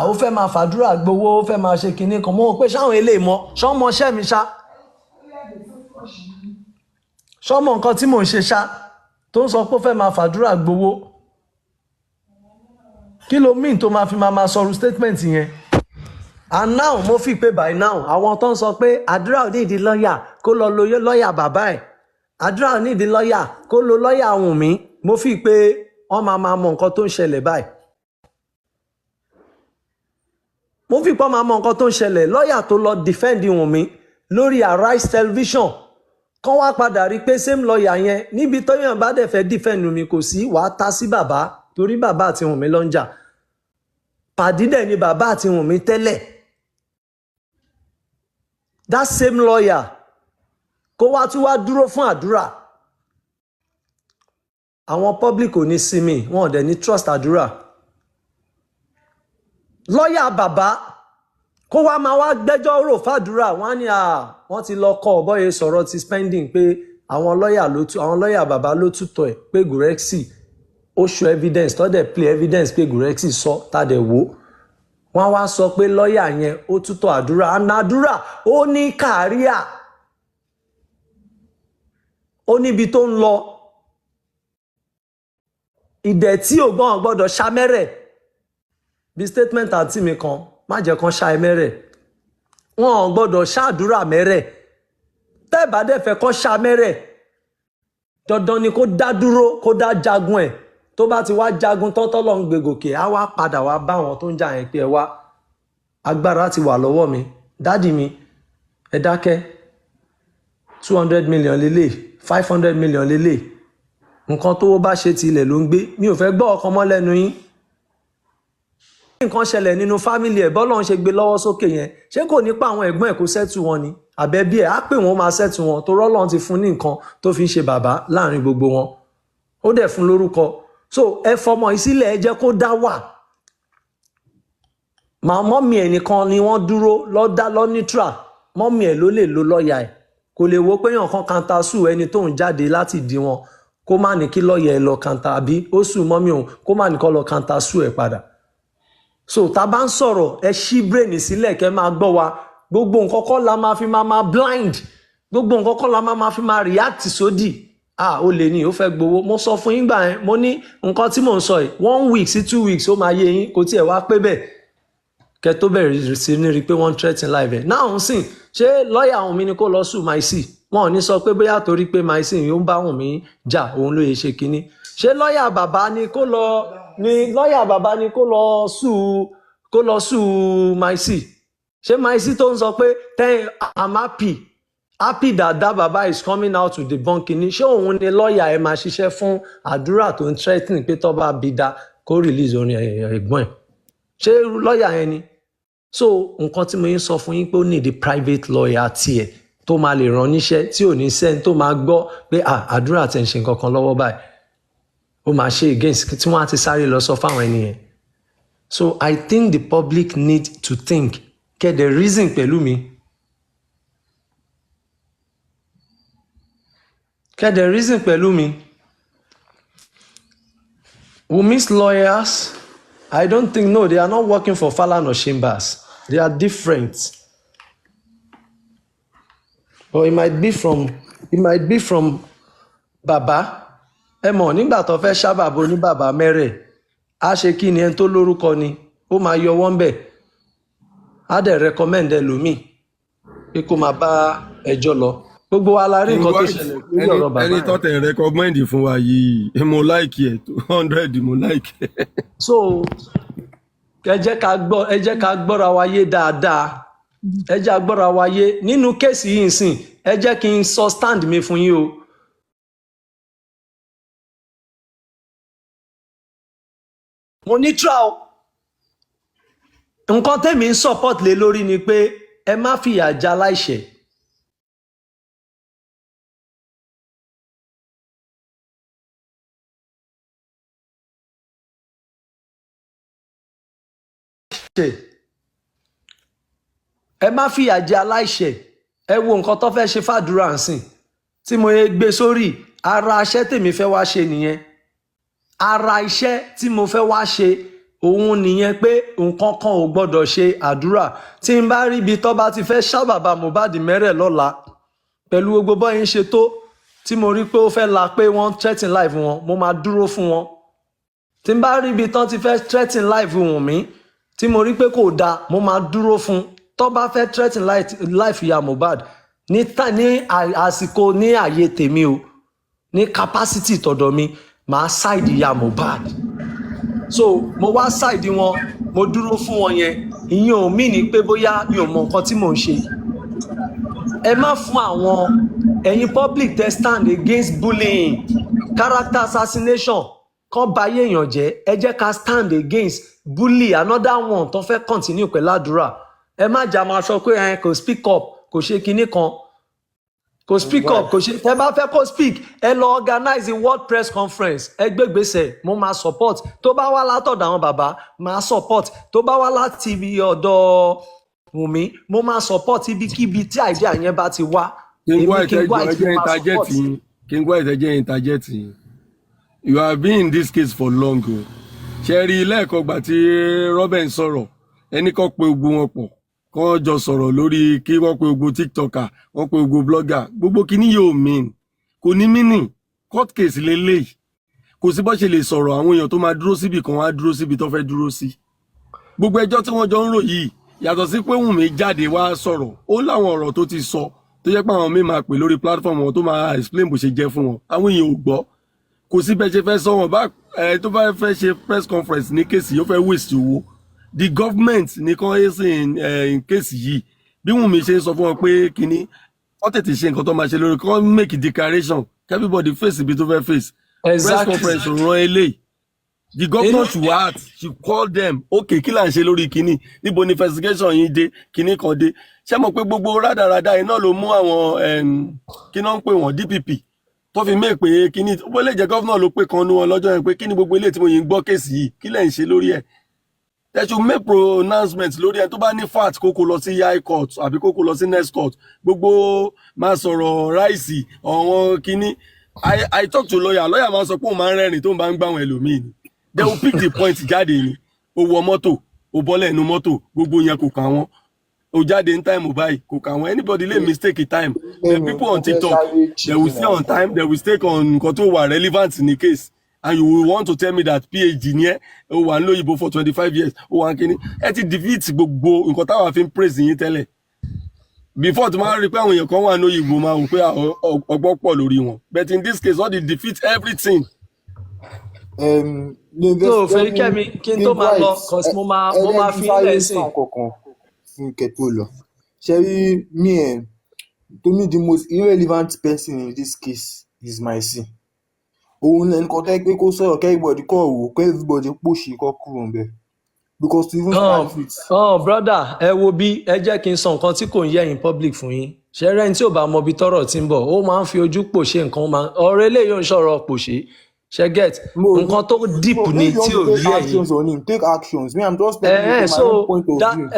Ó fẹ́ máa fàdúrà gbowó, ó fẹ́ máa ṣe kinní kan. Mo rò pé ṣáwọn eléyìí mọ ṣọ́ mọ ṣẹ́ mi ṣá. Ṣọ́ mọ nǹkan tí mò ń ṣe ṣá tó ń sọ pé ó fẹ́ máa fàdúrà gbowó. Kí ló mean tó máa fi máa sọ̀rọ̀ statement yẹn? And now mo fi pé by now àwọn tó ń sọ pé àdúrà ò ní ìdí lọ́ọ̀yà kó lọ lo lọ́ọ̀yà bàbá ẹ̀. Àdúrà ò ní ìdí lọ́ọ̀yà kó lo lọ́ọ̀yà Wùnmí. Mo fi pé wọ́n máa mọ nǹkan tó ń ṣẹlẹ̀ báyìí. Mo fi pé wọ́n máa mọ nǹkan tó ń ṣẹlẹ̀. Lọ́ọ̀yà tó lọ defend Wùnmí lórí Arise television kán wá padà rí pé same lọ́ọ̀yà yẹn níbi tóyàn bá dẹ̀ fẹ́ defend Wùnmí kò sí wàá ta sí bàbá torí bàbá àti Wùnmí ló ń jà. Pàdí dẹ̀ ni bàbá àti Wùnmí tẹ́lẹ̀. That same lawyer kó wá tún wá dúró fún àdúrà. Àwọn public ò ní sinmi, wọn ò dẹ̀ ní trust àdúrà. Lọ́yà bàbá kó wá máa wá gbẹ́jọ́ rò fàdúrà wọ́n á ní wọ́n ti lọ kọ́ ọ̀bọ̀yẹ sọ̀rọ̀ ti spending pé àwọn lọ́yà bàbá ló tútọ̀ ẹ̀ pé Gurexy ó show evidence tó dẹ̀ play evidence pé Gurexy sọ tá dẹ̀ wò. Wọ́n wá sọ pé lọ́yà yẹn ó tútọ̀ àdúrà. Àdúrà ó ní kàríà. Ó níbi tó ń lọ. Ìdẹ̀tí ògbọ́n gbọ́dọ̀ ṣamẹ́rẹ̀. Bí statement àti mi kan má jẹ́ kan ṣá ẹmẹ́rẹ̀. Wọ́n ò gbọ́dọ̀ ṣàdúrà mẹ́rẹ̀. Tẹ́ bá dẹ̀ fẹ́ kọ́ ṣamẹ́rẹ̀. Dandan ni kó dá dúró kó dá jagun ẹ̀. Tó bá ti wá jagun tọ́tọ́ lọ ń gbé gòkè á wá padà wá bá àwọn tó ń jà yẹn pé ẹ wá agbára ti wà lọ́wọ́ mi dádì mi ẹ dákẹ́ 200 million lélẹ̀ 500 million lélẹ̀ nǹkan tó bá ṣe ti ilẹ̀ ló ń gbé mi ò fẹ́ gbọ́ ọkàn mọ́ lẹ́nu yín. Nǹkan ṣẹlẹ̀ nínú fámìlì ẹ̀ bọ́lọ́ ń ṣe gbé lọ́wọ́ sókè yẹn ṣé kò ní pa àwọn ẹ̀gbọ́n ẹ̀ kó sẹ́tù wọn ni àbẹ́bí ẹ̀ á pè wọ́n máa sẹ́tù wọn tó rọ́lọ́run ti fún ní nǹkan tó fi ń ṣe bàbá láàrin gbogbo wọn ó dẹ̀ fún lórúkọ. So ẹ fọmọ ìsílẹ̀ ẹ jẹ́ kó dá wà. Mọ́mí ẹ̀ nìkan ni wọ́n dúró lọ neutral. Mọ́mí ẹ̀ ló lè lo lọ́ọ̀yà ẹ̀. Kò lè wo pé yàn kan kanta sùn ẹni tó ń jáde láti di wọn kó má ní kí lọ́ọ̀yà ẹ̀ lọ kanta àbí ó sùn mọ́mí òun kó má ní kó lọ kanta sùn ẹ̀ padà. So tá bá ń sọ̀rọ̀ ẹ ṣí brain sílẹ̀ kẹ́ máa gbọ́ wa gbogbo nǹkan kọ́ la máa fi máa blind gbogbo nǹkan kọ́ la máa fi máa react sódì. Ó lè ní ó fẹ́ gbowó mo sọ fún yín gbà yẹn mo ní nǹkan tí mò ń sọ yìí 1 week sí 2 weeks ó máa yé yín kò tiẹ̀ wá pé bẹ́ẹ̀ kẹ́ tó bẹ̀rẹ̀ sí ní rí pé wọ́n threaten live ẹ̀ náà ń sìn ṣé lọ́ọ̀yà àwọn mi ni kó lọ sùn Maisi wọn ò ní sọ pé bóyá torí pé Maisi yóò ń bá wọn mi jà òun ló yẹ ṣe kínní ṣé lọ́ọ̀yà bàbá ni kó lọ sùn Maisi ṣé Maisi tó ń sọ pé I'm happy that baba is coming out to debunk ni ṣé òun ni lọ́ọ̀yà ẹ máa ṣiṣẹ́ fún àdúrà tó ń threatening pé tó bá bí da kó release orin ẹ̀gbọ́n ẹ̀ ṣé lọ́ọ̀yà yẹn ni. So nǹkan tí mo yín sọ fún yín pé ó ní the private lawyer tiẹ̀ tó máa lè ràn níṣẹ́ tí ò ní sẹ́ni tó máa gbọ́ pé àdúrà tẹ̀ ń ṣe nǹkan kan lọ́wọ́ báyìí ó máa ṣe against tí wọ́n á ti sáré lọ sọ fáwọn ẹni yẹn. So I think the public need to think. Okay, the reason pẹ̀lú mi. Okay, the reason pẹ̀lú mi. Wumi's lawyers, I don't think, no, they are not working for Falana Chambers. They are different. But it might be from Baba. Ẹ mọ̀ nígbà tó fẹ́ ṣá bàbá oní bàbá mẹ́rẹ̀, á ṣe kí ni ẹni tó lórúkọ ni, ó máa yọ wọ́n bẹ̀. Á dẹ̀ recommend ẹlòmíì pé kó máa bá ẹjọ́ lọ. Gbogbo wa la rí nǹkan tó ṣẹlẹ̀ lórí ọ̀rọ̀ bàbá ẹni yẹn. tó tẹ̀ recommend fún wa yìí mo like ẹ̀ 100 mo like ẹ̀. So ẹ jẹ́ ká gbọ́ra wa yé dáadáa. Ẹ jẹ́ ká gbọ́ra wa yé. Nínú kéèsì yìí nsìn, ẹ jẹ́ kí n sọ stand mi fún yín o. Mo ní trial. Nǹkan tẹ́mi ń support lé lórí ni pé ẹ má fìyà jẹ aláìṣẹ̀. Ẹ má fìyà jẹ aláìṣẹ̀. Ẹ wo nǹkan tó fẹ́ ṣe fàdúrà nsìn tí mo gbé sórí ara iṣẹ́ tèmi fẹ́ wá ṣe nìyẹn. Ara iṣẹ́ tí mo fẹ́ wá ṣe òun nìyẹn pé nǹkan kan ò gbọ́dọ̀ ṣe àdúrà. Tí n bá rí ibi tó bá ti fẹ́ ṣá bàbá Mohbad mẹ́rẹ̀ lọ́la pẹ̀lú gbogbo bọ́ yín ṣe tó tí mo rí pé ó fẹ́ la pé wọ́n threaten life wọn, mo máa dúró fún wọn. Tí n bá rí ibi tán ti fẹ́ threaten life Wùnmí tí mo rí pé kò dáa, mo máa dúró fún. Tó bá fẹ́ threaten life ìyá Mohbad ní àsìkò ní àyè tèmi o, ní capacity tọ̀dọ̀ mi, màá side ìyá Mohbad. So mo wá side wọn, mo dúró fún wọn yẹn. Ìyẹn ò mí ní pé bóyá mi ò mọ nǹkan tí mò ń ṣe. Ẹ má fún àwọn ẹ̀yin public tẹ́ stand against bullying, character assassination, kán ba ayé èèyàn jẹ́. Ẹ jẹ́ ká stand against bully, another one tó fẹ́ continue pẹ̀lú àdúrà. Ẹ má jà máa sọ pé kò speak up, kò ṣe kinní kan. Kò speak up, kò ṣe. Tẹ́ bá fẹ́ kó speak, ẹ lọ organize a world press conference. Ẹ gbé gbèsè, mo máa support. Tó bá wá látọ̀dọ̀ àwọn bàbá, máa support. Tó bá wá láti ibi ọ̀dọ̀ Wùnmí, mo máa support ibikíbi tí idea yẹn bá ti wá. King White ẹjẹ́ interject yìí. You have been in this case for long o. Ṣé rí lẹ́ẹ̀kan gbà tí Robin sọ̀rọ̀, ẹni kan pé gbogbo wọn pọ̀, kán jọ sọ̀rọ̀ lórí kí wọ́n pé gbogbo tiktoker, wọ́n pé gbogbo blogger, gbogbo kíní yóò mean. Kò ní meaning, court case lélẹ́yìí. Kò sí bó ṣe lè sọ̀rọ̀ àwọn èèyàn tó máa dúró síbi kan wá dúró síbi tó fẹ́ dúró sí. Gbogbo ẹjọ́ tí wọ́n jọ ń rò yìí, yàtọ̀ sí pé Wùnmí jáde wá sọ̀rọ̀, ó láwọn ọ̀rọ̀ tó ti sọ, tó jẹ́ pé àwọn míì máa pè lórí platform wọn tó máa explain bó ṣe jẹ́ fún wọn. Àwọn èèyàn ò gbọ́. Kò sí bẹ́ẹ̀ ṣe fẹ́ sọ wọn bá tó bá fẹ́ ṣe press conference ní kéèsì yóò fẹ́ waste owó. The government ní kan in kéèsì yìí bí Wùnmí ṣe ń sọ fún wọn pé kíní wọ́n tètè ṣe nǹkan tó máa ṣe lórí kan make a declaration everybody face ibi tó fẹ́ face. Exactly. Press conference ò rán eléyìí. The governor should act, should call them. Okay, kí là ń ṣe lórí kíní? Níbo ni investigation yín dé? Kíní kan dé? Ṣé mọ̀ pé gbogbo rádaràda iná ló mú àwọn kí náà ń pè wọ́n DPP tó fi mé pé kíní ó lè jẹ́ governor ló pé kan nú wọn lọ́jọ́ yẹn pé kíní gbogbo ilé tí mo yìí ń gbọ́ kéèsì yìí kí lẹ̀ ń ṣe lórí ẹ̀? They should make pronouncement lórí ẹ̀ tó bá ní fact kókó lọ sí high court àbí kókó lọ sí next court. Gbogbo máa sọ̀rọ̀ ráìsì ọ̀wọ́n kíní. I talk to lawyer máa sọ pé òun máa ń rẹ́rìn tó ń bá ń gbá àwọn ẹlòmíì ni. They will pick the point jáde ni. O wọ mọ́tò, o bọ́lẹ̀ inú mọ́tò, gbogbo yẹn kò kà wọ́n. O jáde in time báyìí, kò kà wọ́n. Anybody lè mistake in time. The people on TikTok, they will stay on time, they will stay on nǹkan tó wà relevant in the case. And you will want to tell me that PhD ni ẹ, o wà ní òyìnbó for 25 years, o wà kíní. Ẹ ti defeat gbogbo nǹkan táwa fi ń praise yín tẹ́lẹ̀. Before tí wọ́n rí pé àwọn èèyàn kan wà ní òyìnbó máa wò pé ọgbọ́n pọ̀ lórí wọn. But in this case, all they defeat everything. So fẹ́ kẹ́mi kí n tó máa lọ cause mo máa fi ilẹ̀ sí. Fún kẹtó lọ ṣe rí me to me the most irrelevant person in this case is my sin. Òun lẹni kan tẹ́ pé kó sọ̀rọ̀ kẹ́ everybody kọ́ wò kẹ́ everybody pòṣì kọ́ kúrò ńbẹ̀ because to even start with. Brother ẹ wo bí ẹ jẹ́ kí n sọ nǹkan tí kò ń yẹ in public fún yín ṣẹ́rẹ́ ní tí ò bá mọ ibi tọ́rọ̀ tí ń bọ̀ ó máa ń fi ojú pòṣe nǹkan ọ̀rọ̀ eléyìí ò ń sọ̀rọ̀ pòṣe ṣe get No, nǹkan tó deep no, ni if you tí ò want to rí take ẹ̀yin. actions on him, take actions. Me, I'm just telling you from my own So point of that view.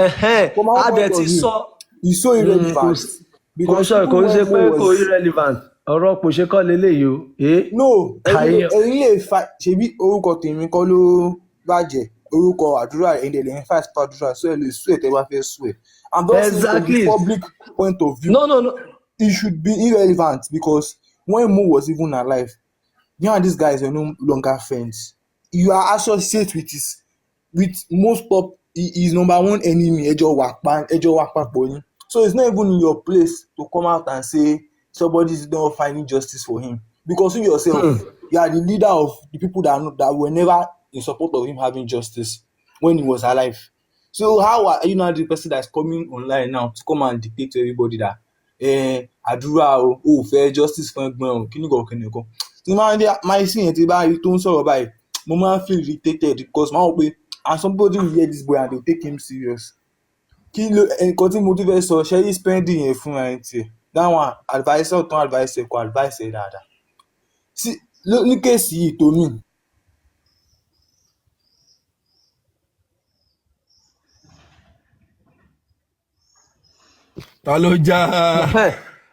From my own a point dẹ̀ of ti view, sọ it's so kò irrelevant because kò even ń when ṣe Mo pé kò was irrelevant ọ̀rọ̀ kò ṣe kọ́ leléyìí o. no, Ayé ẹ̀yin lè fa ṣebí orúkọ tèmi kọ́ ló bàjẹ́ orúkọ àdúrà ẹ̀yin lè ń fa ìsìnkú àdúrà so ẹ lè swear tẹ́ bá fẹ́ swear. I'm just saying from the exactly. public point of view, No. it should be irrelevant because when Mo was even alive, you and these guys are no longer friends. You are associated with most top his number one enemy ẹjọ wà papọ̀ ni. So it's not even in your place to come out and say somebody is not finding justice for him because you yourself you are the leader of the people that were never in support of him having justice when he was alive. So how are you now the person that is coming online now to come and dictate to everybody that àdúrà o fẹ́ justice fún ẹ̀gbọ́n o kíníkan tí máa ń dé máa sí yẹn tí bá rí tó ń sọ̀rọ̀ báyìí mo máa ń feel irritated because máa wọ pé and somebody will hear this boy and they will take him serious. Kí ló nǹkan tí mo tún fẹ́ sọ ṣe yí spending yẹn fúnra ẹ̀ tiẹ̀ dáwọn adviser tán adviser kò adviser dáadáa sí ní kéèsì yìí tó mì. ta ló já.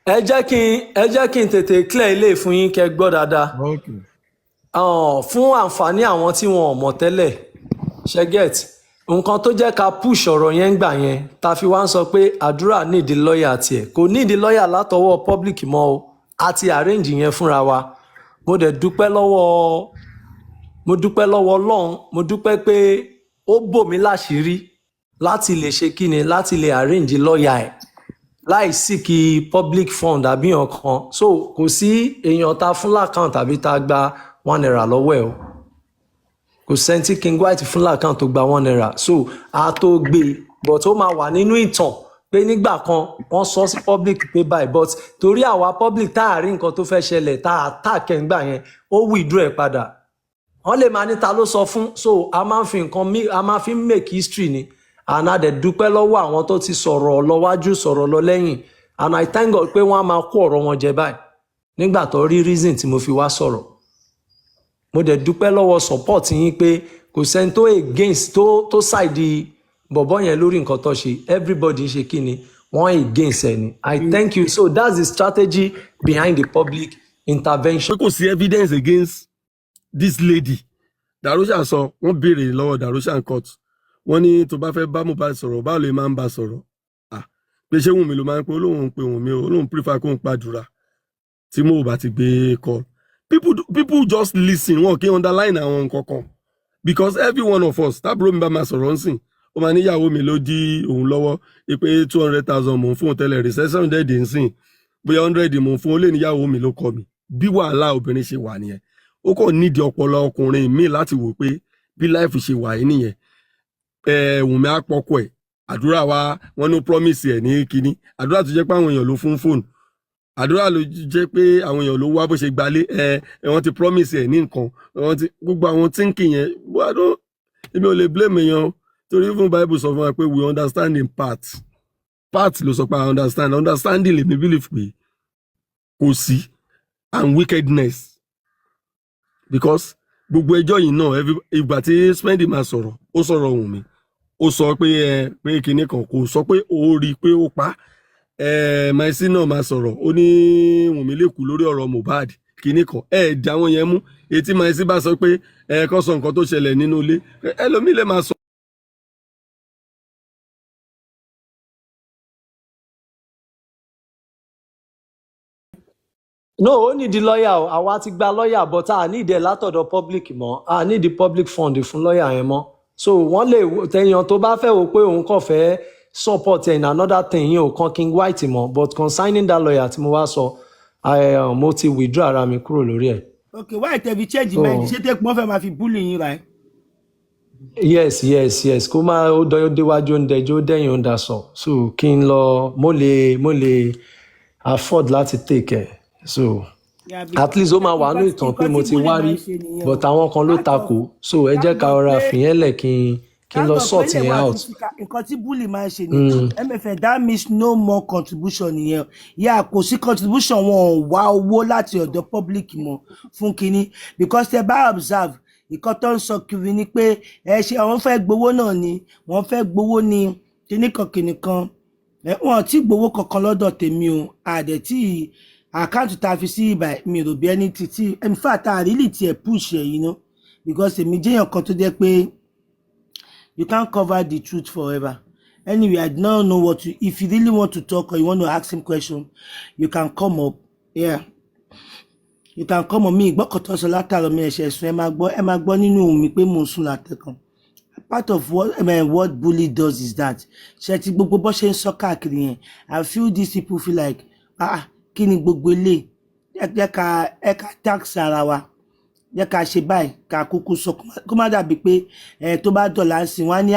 ẹ jẹ́ kí n tètè clear ilé fún yín kẹ́ gbọ́ dáadáa. Okay. Fún àǹfààní àwọn tí wọn ò mọ̀ tẹ́lẹ̀ ṣe get nǹkan tó jẹ́ ká push ọ̀rọ̀ yẹn gbà yẹn ta fi wá ń sọ pé àdúrà nídìí lọ́ọ̀yà tiẹ̀ kò nídìí lọ́ọ̀yà látọwọ́ public mọ́ o a ti arrange yẹn fúnra wa mo dúpẹ́ lọ́wọ́ Ọlọ́run mo dúpẹ́ pé ó bò mí láṣìírí láti lè ṣe kíni láti lè arrange lọ́ọ̀yà ẹ̀ láì sí kí public fund àbí ọ̀kan so kò sí èèyàn ta fún lákàn tàbí ta gba £1 lọ́wọ́ ẹ̀ o kò sẹ́ńtì king white fún lákàn tó gba £1 so a tó gbé but ó máa wà nínú ìtàn pé nígbà kan wọ́n sọ sí public pé báyìí but torí àwa public tá a rí nǹkan tó fẹ́ ṣẹlẹ̀ tá a attack ẹ̀ ńgbà yẹn ó withdraw ẹ̀ padà wọ́n lè máa ní ta ló sọ fún so a máa ń fi nǹkan a máa fi make history ni and a dẹ̀ dúpẹ́ lọ́wọ́ àwọn tó ti sọ̀rọ̀ lọ wájú sọ̀rọ̀ lọ lẹ́yìn and I thank God pé wọ́n á máa kó ọ̀rọ̀ wọn jẹ báyìí nígbà tó rí reason tí mo fi wá sọ̀rọ̀ mo dẹ̀ dúpẹ́ lọ́wọ́ support yín pé kò sẹ́ni tó against tó side bọ̀bọ́ yẹn lórí nǹkan tó ṣe everybody ṣe kí ni wọ́n against ẹni I thank you so that's the strategy behind the public intervention. pé kò sí evidence against this lady Darusha sọ wọ́n béèrè lọ́wọ́ Darusha court wọ́n ní tó bá fẹ́ bá Mohbad sọ̀rọ̀ báwo lè máa ń bá sọ̀rọ̀ pé ṣé Wùnmí ló máa ń pe olóhùn pé Wùnmí olóhùn prefer kó ń pàdúrà tí Mohbad ti gbé call people just listen wọn kì í underline àwọn nǹkan kan because every one of us tábìlì mi bá máa sọ̀rọ̀ ńsìn ó máa níyàwó mi ló dí òun lọ́wọ́ pé 200,000 mò ń fún tẹ́lẹ̀ recession dẹ́ẹ̀dì ńsìn bóyá 100 mò ń fún ó lè níyàwó mi ló kọ mi bí wàhálà obìnrin ṣe wà nìyẹn ó kàn nídìí ọpọlọ ọkùnrin míì láti wò pé bí life ṣe wà yìí nìyẹn Wùnmí àpọ̀kọ̀ ẹ̀ àdúrà wa wọn ní promise ẹ̀ ní kínní àdúrà tó jẹ́ pé àwọn èèyàn ló fún fóònù àdúrà ló jẹ́ pé àwọn èèyàn ló wá bó ṣe gbalé wọ́n ti promise ẹ̀ ní nǹkan wọ́n ti gbogbo àwọn thinking yẹn wọ́n èmi ò lè blame èèyàn torí fún Bible sọ fún wa pé we understand in part ló sọ pé I understanding lèmi believe pé kò sí and wickedness because gbogbo ẹjọ́ yìí náà ìgbà tí Spendi máa sọ̀rọ̀ ó sọ̀rọ̀ Wùnmí ó sọ pé kinní kan kò sọ pé ó rí i pé ó pa Maisi náà máa sọ̀rọ̀ ó ní Wùnmí lè kú lórí ọ̀rọ̀ Mohbad kinní kan dá wọn yẹn mú etí Maisi bá sọ pé kó sọ nǹkan tó ṣẹlẹ̀ nínú ilé ẹlòmíì lè máa sọ. no ó nídìí lọ́ọ̀yà o àwa ti gba lọ́ọ̀yà but a nídìí ẹ̀ látọ̀dọ̀ public mọ́ a nídìí public fund fún lọ́ọ̀yà yẹn mọ́ so wọ́n lè tẹ̀yàn tó bá fẹ́ wò pé òun kàn fẹ́ support in another thing yẹn ò kan king white mọ́ but concerning that lawyer tí mo wá sọ mo ti withdraw ara mi kúrò lórí ẹ̀. okay why tẹ fi change mind ṣé tẹ pọn fẹ́ máa fi bully yín ra ẹ. yes kó máa ó déwájú oúnjẹ ó dẹ̀yìn oúnjẹ sọ so kí n lọ mo lè afford láti take ẹ̀ so at least ó máa wà ní ìtàn pé mo ti wá rí but àwọn kan ló takò so ẹ jẹ́ ká ọ̀rọ̀ àfihàn lẹ̀ kí n lọ sort yẹn out. Nǹkan tí bully máa ń ṣe ni MFM, that means no more contribution nìyẹn. Yeah, kò sí contribution wọn ò wá owó láti ọ̀dọ̀ public mọ́ fún kinní because tẹ bá observe nǹkan tó ń sọ kiri ni pé ẹ ṣe àwọn fẹ́ gbowó náà ni wọ́n fẹ́ gbowó ní kinní kan wọn ti gbowó kankan lọ́dọ̀ tèmi o àdẹ̀ tí àkáǹtì tá a fi sí ibà mi rò bí ẹni títí in fact I really tiẹ̀ push ẹ̀ because èmi jẹ́yàn kan tó jẹ́ pé you can't cover the truth forever. Anyway, I don't know what to. If you really want to talk or you want to ask him question, you can come up. Yeah, you can come on me. Gbọ́kọ̀tọ̀ sọ látàrọ mi ẹ̀ṣẹ̀ sùn ẹ máa gbọ́ nínú mi pé mò ń sùn látẹ̀kàn. Part of what bully does is that ṣe ti gbogbo bó ṣe ń sọ káàkiri yẹn. I feel these people feel like kí ni gbogbo ilé ẹ ká tax ara wa. Jẹ́ ká ṣe báyìí ká kúkú sọ kó má dàbí pé tó bá dọ̀là ń sìn wá ní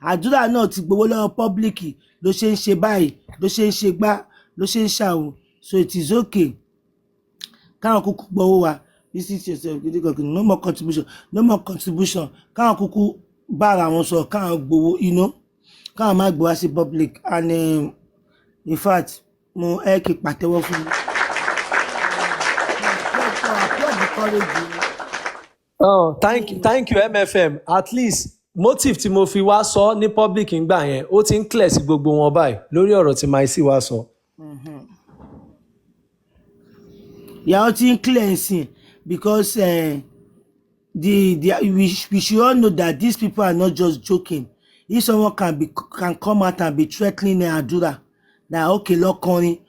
àdúrà náà ti gbowó lọ́wọ́ pọ́blíkì ló ṣe ń ṣe báyìí ló ṣe ń ṣe gbá ló ṣe ń ṣàwò so it is okay káwọn kúkú gbowó wa visit yourself no more contribution káwọn kúkú bára wọn sọ káwọn gbowó káwọn má gbowó sí public and in fact mo kí pàtẹ́wọ́ fún mi. Oh, thank you MFM. At least motive tí mo fi wá sọ ní public ngbà yẹn ó ti ń clear sí gbogbo wọn báyìí lórí ọ̀rọ̀ tí Maisi wá sọ. Yeah, ó ti ń clear sí because we should all know that these people are not just joking. If someone can come out and be threatening Adura that okay lọ́kọrin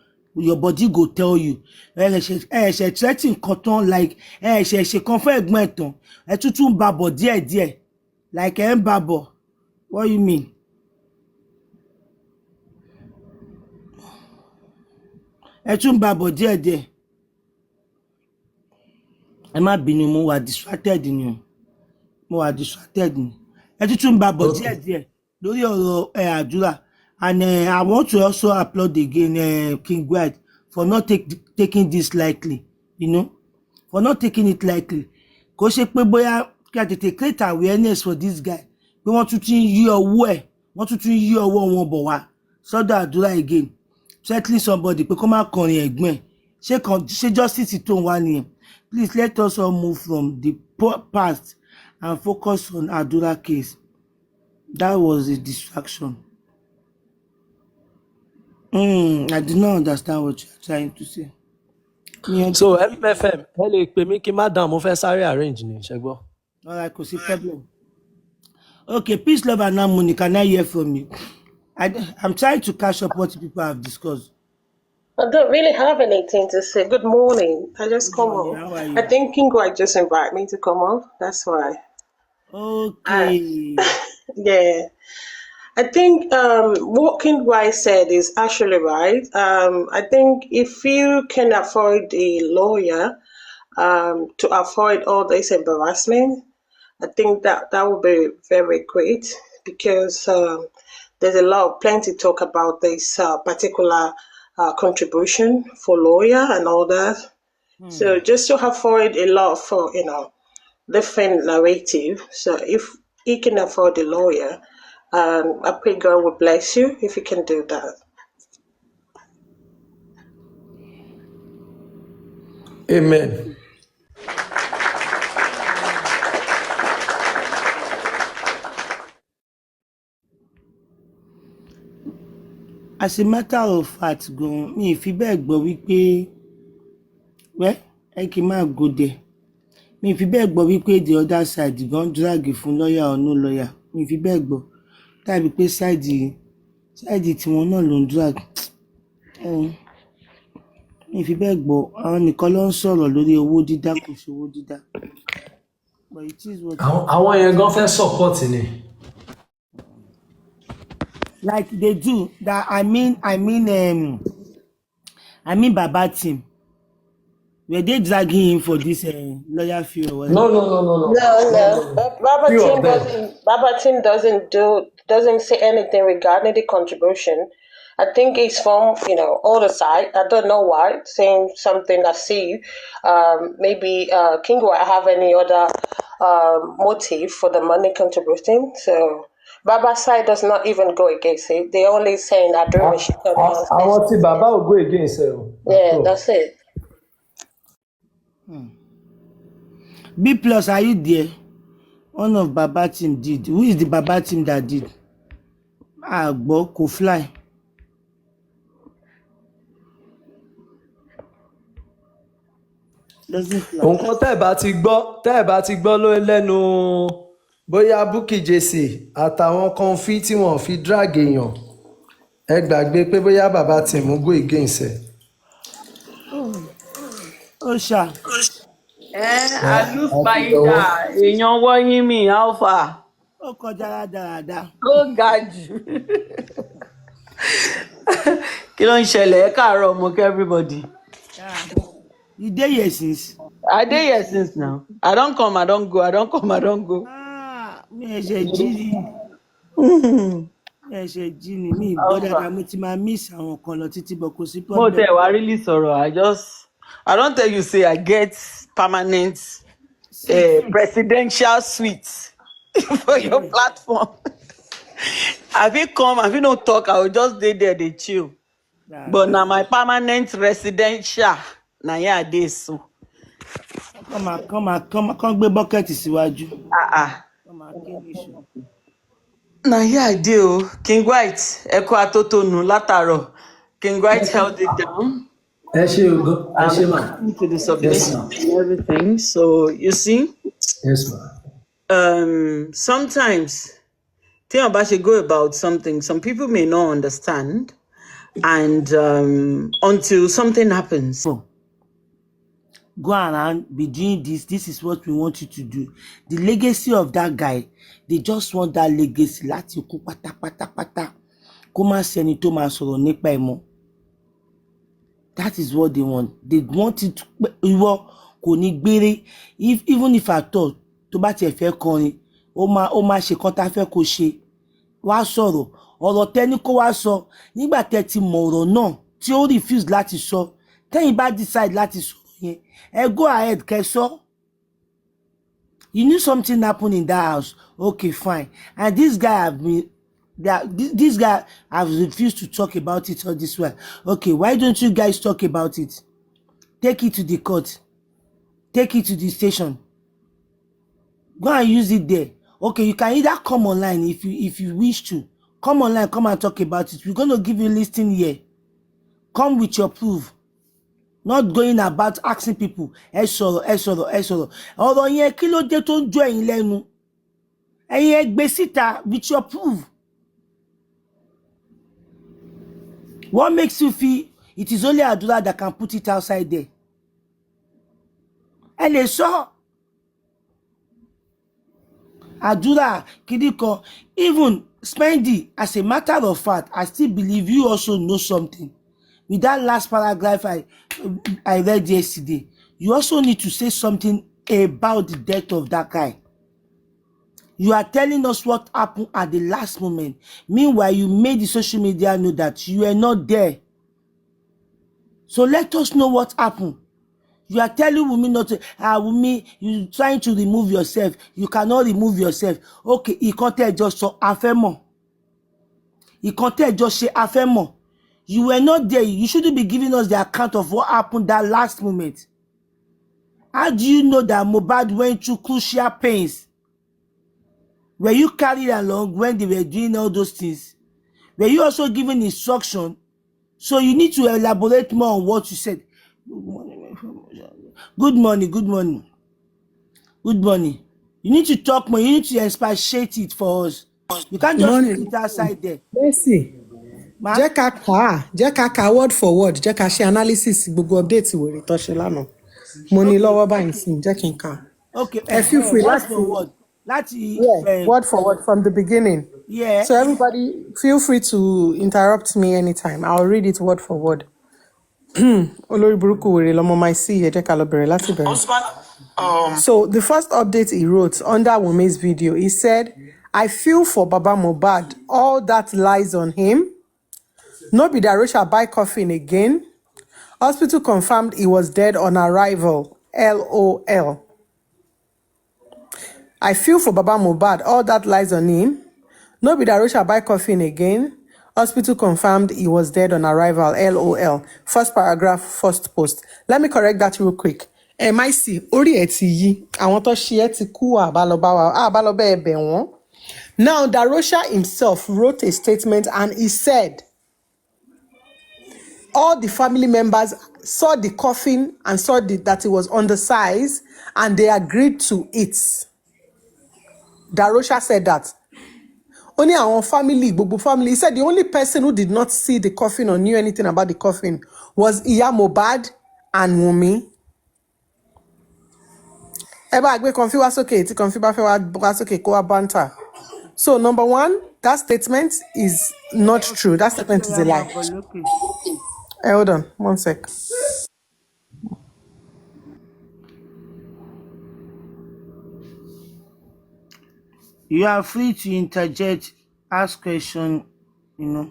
your body go tell you ṣe threatening nǹkan tán like ṣe kan fún ẹ̀gbọ́n ẹ̀ tán ẹ tútù ń babọ̀ díẹ̀díẹ̀ like ẹ ń babọ̀ what you mean? Ẹ tún ń babọ̀ díẹ̀díẹ̀ ẹ má bínú mo wà distracted ni ẹ tútù ń babọ̀ díẹ̀díẹ̀ lórí ọ̀rọ̀ Àdúrà. And I want to also applaud again King White for not taking this lightly, for not taking it lightly. Kò ṣe pé bóyá kí a tètè create awareness for this guy. Pé wọ́n tún ti ń yí ọwọ́ wọn bọ̀ wá sọ́dọ̀ Àdúrà again. Threatening somebody pé kó má kọrin ẹ̀gbọ́n ẹ̀. Ṣé justice tó ń wá nìyẹn? Please let us all move from the past and focus on Àdúrà case. That was a distraction. I did not understand what you're trying to say. So MFM ẹ lè pè mí kí madam mo fẹ́ sáré arrange ni ṣẹ́gbọ́. All right, kò sí problem. Okay, peace, love and harmony. Can I hear from you? I'm trying to catch up what people have discussed. I don't really have anything to say. Good morning. I just come up. How are you? I think King White just invited me to come up. That's why. Okay. Yeah. I think what King White said is actually right. I think if you can afford a lawyer to avoid all this embarrassment, I think that would be very great because there's plenty talk about this particular contribution for lawyer and all that. So just to avoid a lot for different narrative. So if he can afford a lawyer, I pray God will bless you if you can do that. Amen. As a matter of fact, mi fi bẹ́ẹ̀ gbọ́ wípé ẹ kì í máa go there. Mi fi bẹ́ẹ̀ gbọ́ wípé the other side gan drag fún lawyer or no lawyer. Mi fi bẹ́ẹ̀ gbọ́. Tàbí pé side tiwọn náà ló ń drag. Mi fi bẹ́ẹ̀ gbọ́ àwọn nìkan ló ń sọ̀rọ̀ lórí owó dídá kò ṣe owó dídá. But it is what àwọn yẹn gan fẹ́ support ni. like they do that. I mean Baba team. Were they dragging him for this lawyer fee or whatever? No. Baba team doesn't say anything regarding the contribution. I think it's from other side. I don't know why saying something as if maybe King will have any other motive for the money contributing. So Baba's side does not even go against it. They only saying Adore should come on àwọn tí stage. bàbá ò go against ẹ o. Yeah, that's it. B plus, are you there? One of Baba team did. Who is the Baba team that did? Agbo kò fly. Doesn't fly. nǹkan tẹ́ ẹ̀ bá ti gbọ́ ló lẹ́nu bóyá Bukky Jesse àtàwọn kan tí wọ́n fi drag èèyàn ẹ gbàgbé pé bóyá bàbá tìmú go against ẹ. Ó ṣá. Àlùfáìdà èèyàn wọ́yìn mi alpha Ó kọjá dáadáa. ó ga jù. Kí ló ń ṣẹlẹ̀ ẹ káàárọ̀ ọmọ kí everybody. You dey here since? I dey here since now. I don come, I don go, I don come, I don go. Mi ẹ̀ṣẹ̀ jí ni. Mi gbọ́ dáadáa mo ti máa miss àwọn kan lọ títí bọ̀ kò sí Mo problem. tẹ̀ wá really sọ̀rọ̀. I don tell you say I get permanent presidential suite for your platform. I fit come, I fit no talk, I will just dey there dey chill. But na my permanent residential na here I dey so. Kán gbé bọ́kẹ́tì síwájú. Kán máa ké níṣu. Na here I dey o. King White ẹ kú atótónu látàárọ̀. King White held it down. ẹ ṣe ogo ẹ ṣe mà. Into the submission and everything. So you see, yes ma. sometimes téèyàn bá ṣe go about something, some people may not understand, and until something happens. Go around, be doing this. This is what we want you to do. The legacy of that guy, they just want that legacy. Láti kú pátápátápátá. Kó má sẹ́ni tó máa sọ̀rọ̀ nípa ẹ̀ mọ́. That is what they want. They want it. Ìwọ kò ní gbére. Even if I thought tó bá tiẹ̀ fẹ́ kọrin, ó máa ṣe kan tá fẹ́ kó ṣe. Wá sọ̀rọ̀. Ọ̀rọ̀ tẹ́ni kó wá sọ. Nígbà tẹ́ ti mọ̀ ọ̀rọ̀ náà tí ó refuse láti sọ. Tẹ́yìn bá decide láti sọ̀rọ̀ yẹn. Go ahead, Keso. You knew something happened in that house. Okay, fine. And this guy this guy has refused to talk about it all this way. Okay, why don't you guys talk about it? Take it to the court. Take it to the station. Go and use it there. Okay, you can either come online if you wish to. Come online, come and talk about it. We're going to give you a listing here. Come with your proof. Not going about asking people, ẹ sọ̀rọ̀. Ọ̀rọ̀ yẹn kí ló dé tó ń jó ẹ̀yin lẹ́nu? Ẹ̀yin ẹ gbé síta with your proof. What makes you feel it is only Adura that can put it outside there? Ẹ lè sọ. Adura, Kidiko, even Spendy, as a matter of fact, I still believe you also know something. With that last paragraph I read yesterday, you also need to say something about the death of that guy. You are telling us what happened at the last moment. Meanwhile, you made the social media know that you were not there. So let us know what happened. You are telling Wunmi not to, Wunmi, you trying to remove yourself. You cannot remove yourself. Okay, ìkan tẹ́ just sọ afẹ́mọ̀. Ìkan tẹ́ just say afẹ́mọ̀. You were not there. You shouldn't be giving us the account of what happened that last moment. How do you know that Mohbad went through crucial pains? Were you carried along when they were doing all those things? Were you also given instruction? So you need to elaborate more on what you said. Good morning. You need to talk more. You need to expatiate it for us. You can't just put it outside there. Mercy. Jẹ́ ká kà word for word, jẹ́ ká ṣe analysis gbogbo update wèrè tó ṣe lánàá. Mo ní lọ́wọ́ báyìí sí, jẹ́ kí n kà. Okay, Feel free word for word. Word for word from the beginning. Yeah. So everybody, feel free to interrupt me anytime. I'll read it word for word. Olórí burúkú wèrè lọmọ my see ẹ jẹ́ ká lọ bẹ̀rẹ̀ láti bẹ̀rẹ̀. So the first update he wrote under Wunmi's video, he said, I feel for Baba Mohbad, all that lies on him. No be that Russia buy coffin again. Hospital confirmed he was dead on arrival. LOL. I feel for Baba Mohbad, all that lies on him. No be Darosha buy coffin again. Hospital confirmed he was dead on arrival. LOL. First paragraph, first post. Let me correct that real quick. MIC, orí ẹ̀ ti yí. Àwọn tó ṣe ẹ́ ti kú àbálọ́bá ẹbẹ̀ wọ́n. Now, Darosha himself wrote a statement and he said, all the family members saw the coffin and saw that it was undersized and they agreed to it. Darosha said that. Only our family, Bubu family, he said the only person who did not see the coffin or knew anything about the coffin was Iya Mohbad and Wunmi. Eba agbe konfi was okay, ti konfi ba fe was okay, ko banter. So number one, that statement is not true. That statement is a lie. Hey, hold on, 1 sec. You are free to interject, ask question, you know.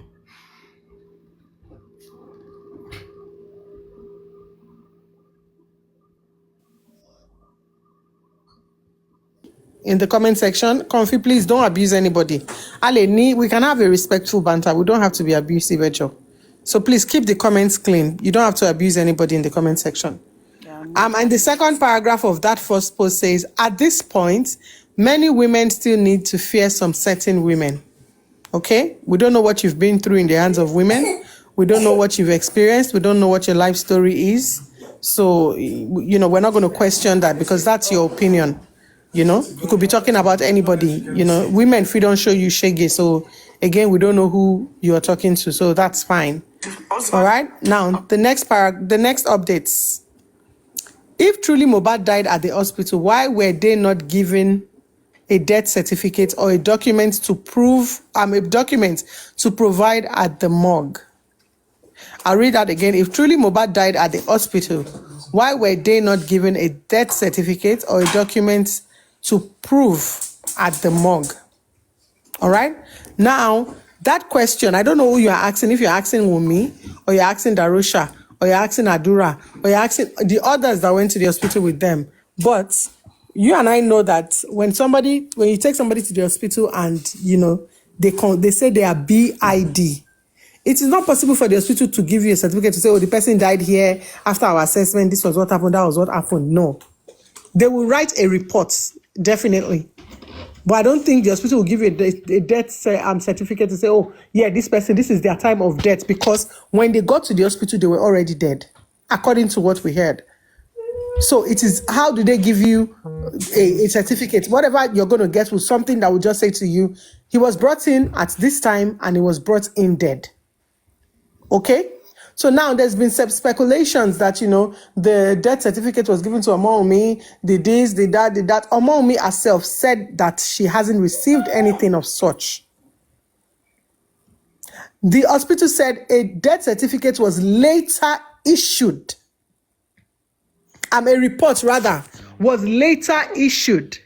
In the comment section, Comfy, please don't abuse anybody. We can have a respectful banter. We don't have to be abusive, Ejo. So please keep the comments clean. You don't have to abuse anybody in the comment section. And the second paragraph of that first post says, at this point, many women still need to fear some certain women. Okay? We don't know what you've been through in the hands of women. We don't know what you've experienced. We don't know what your life story is. So, you know, we're not going to question that because that's your opinion. You know, you could be talking about anybody. You know, women, if we don't show you shaggy. So, again, we don't know who you are talking to. So that's fine. All right? Now, the next updates. If truly Mohbad died at the hospital, why were they not given a death certificate or a document to prove, to provide at the morgue? I'll read that again. If truly Mohbad died at the hospital, why were they not given a death certificate or a document to prove at the morgue? All right. Now, that question, I don't know who you're asking. If you're asking Wunmi, or you're asking Darosha, or you're asking Adura, or you're asking the others that went to the hospital with them. But you and I know that when you take somebody to the hospital and, you know, they say they are BID, it is not possible for the hospital to give you a certificate to say, oh, the person died here after our assessment. This was what happened. That was what happened. No. They will write a report, definitely. But I don't think the hospital will give you a death certificate to say, oh, yeah, this is their time of death. Because when they got to the hospital, they were already dead, according to what we heard. So it is, how do they give you a certificate? Whatever you're going to get was something that will just say to you, he was brought in at this time and he was brought in dead. Okay? So now there's been some speculations that, you know, the death certificate was given to Omoumi, the this, the that, the that. Omoumi herself said that she hasn't received anything of such. The hospital said a death certificate was later issued. A report, rather, was later issued.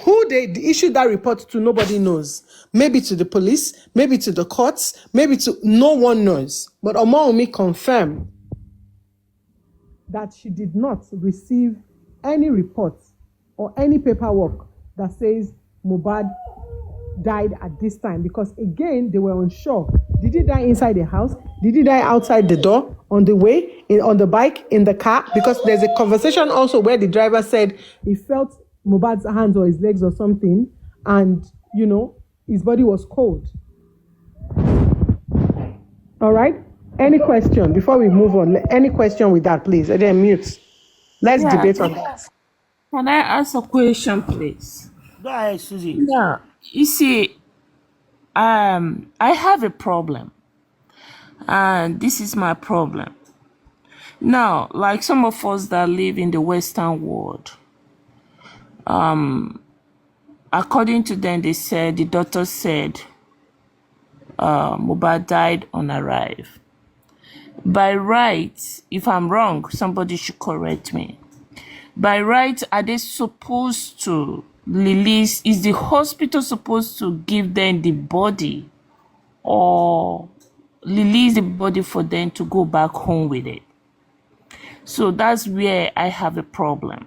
Who they issued that report to, nobody knows. Maybe to the police, maybe to the courts, maybe to, no one knows. But Omoumi confirmed that she did not receive any reports or any paperwork that says Mohbad died at this time, because again, they were unsure. Did he die inside the house? Did he die outside the door, on the way, on the bike, in the car? Because there's a conversation also where the driver said he felt Mohbad's hands or his legs or something, and, you know, his body was cold. All right? Any question before we move on? Any question with that, please? And then mute. Let's debate on that. Can I ask a question, please? Go ahead, Susie. Yeah. You see, I have a problem. And this is my problem. Now, like some of us that live in the Western world, according to them, the doctor said Mohbad died on arrival. By right, if I'm wrong, somebody should correct me. By right, are they supposed to release, is the hospital supposed to give them the body or release the body for them to go back home with it? So that's where I have a problem.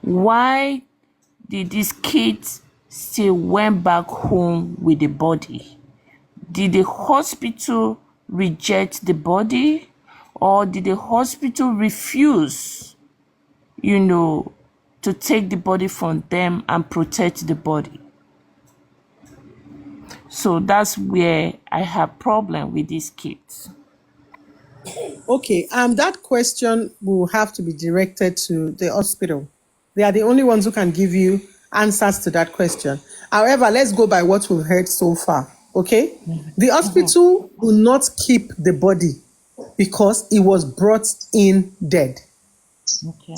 Why did this kid still went back home with the body? Did the hospital reject the body, or did the hospital refuse, to take the body from them and protect the body? So that's where I have problem with these kids. Okay, that question will have to be directed to the hospital. They are the only ones who can give you answers to that question. However, let's go by what we've heard so far. Okay, the hospital will not keep the body because it was brought in dead. Okay.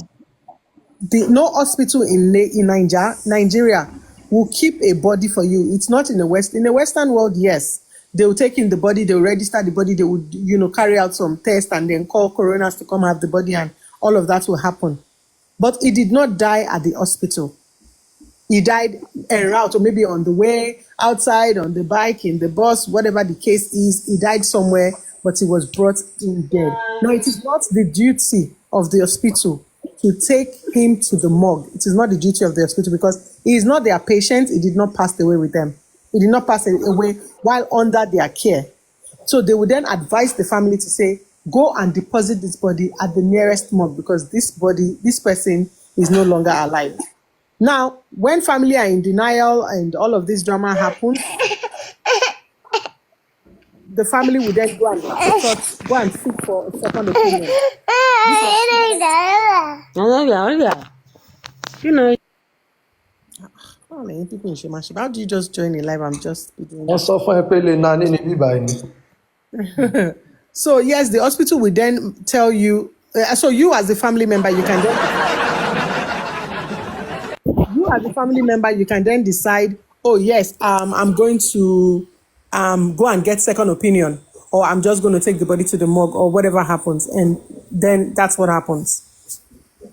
No hospital in Nigeria will keep a body for you. It's not in the West. In the Western world, yes, they will take in the body, they will register the body, they would, carry out some tests and then call coroners to come have the body, and all of that will happen. But he did not die at the hospital. He died en route, or maybe on the way, outside, on the bike, in the bus, whatever the case is. He died somewhere, but he was brought in dead. Now, it is not the duty of the hospital to take him to the morgue. It is not the duty of the hospital because he is not their patient. He did not pass away with them. He did not pass away while under their care. So they would then advise the family to say, go and deposit this body at the nearest morgue because this person is no longer alive. Now, when family are in denial and all of this drama happens, the family would then go and seek for a second opinion. How do you just join a live? I'm just doing that. So yes, the hospital will then tell you. So you as a family member, you can then decide. Oh yes, I'm going to go and get second opinion, or I'm just going to take the body to the morgue, or whatever happens, and then that's what happens.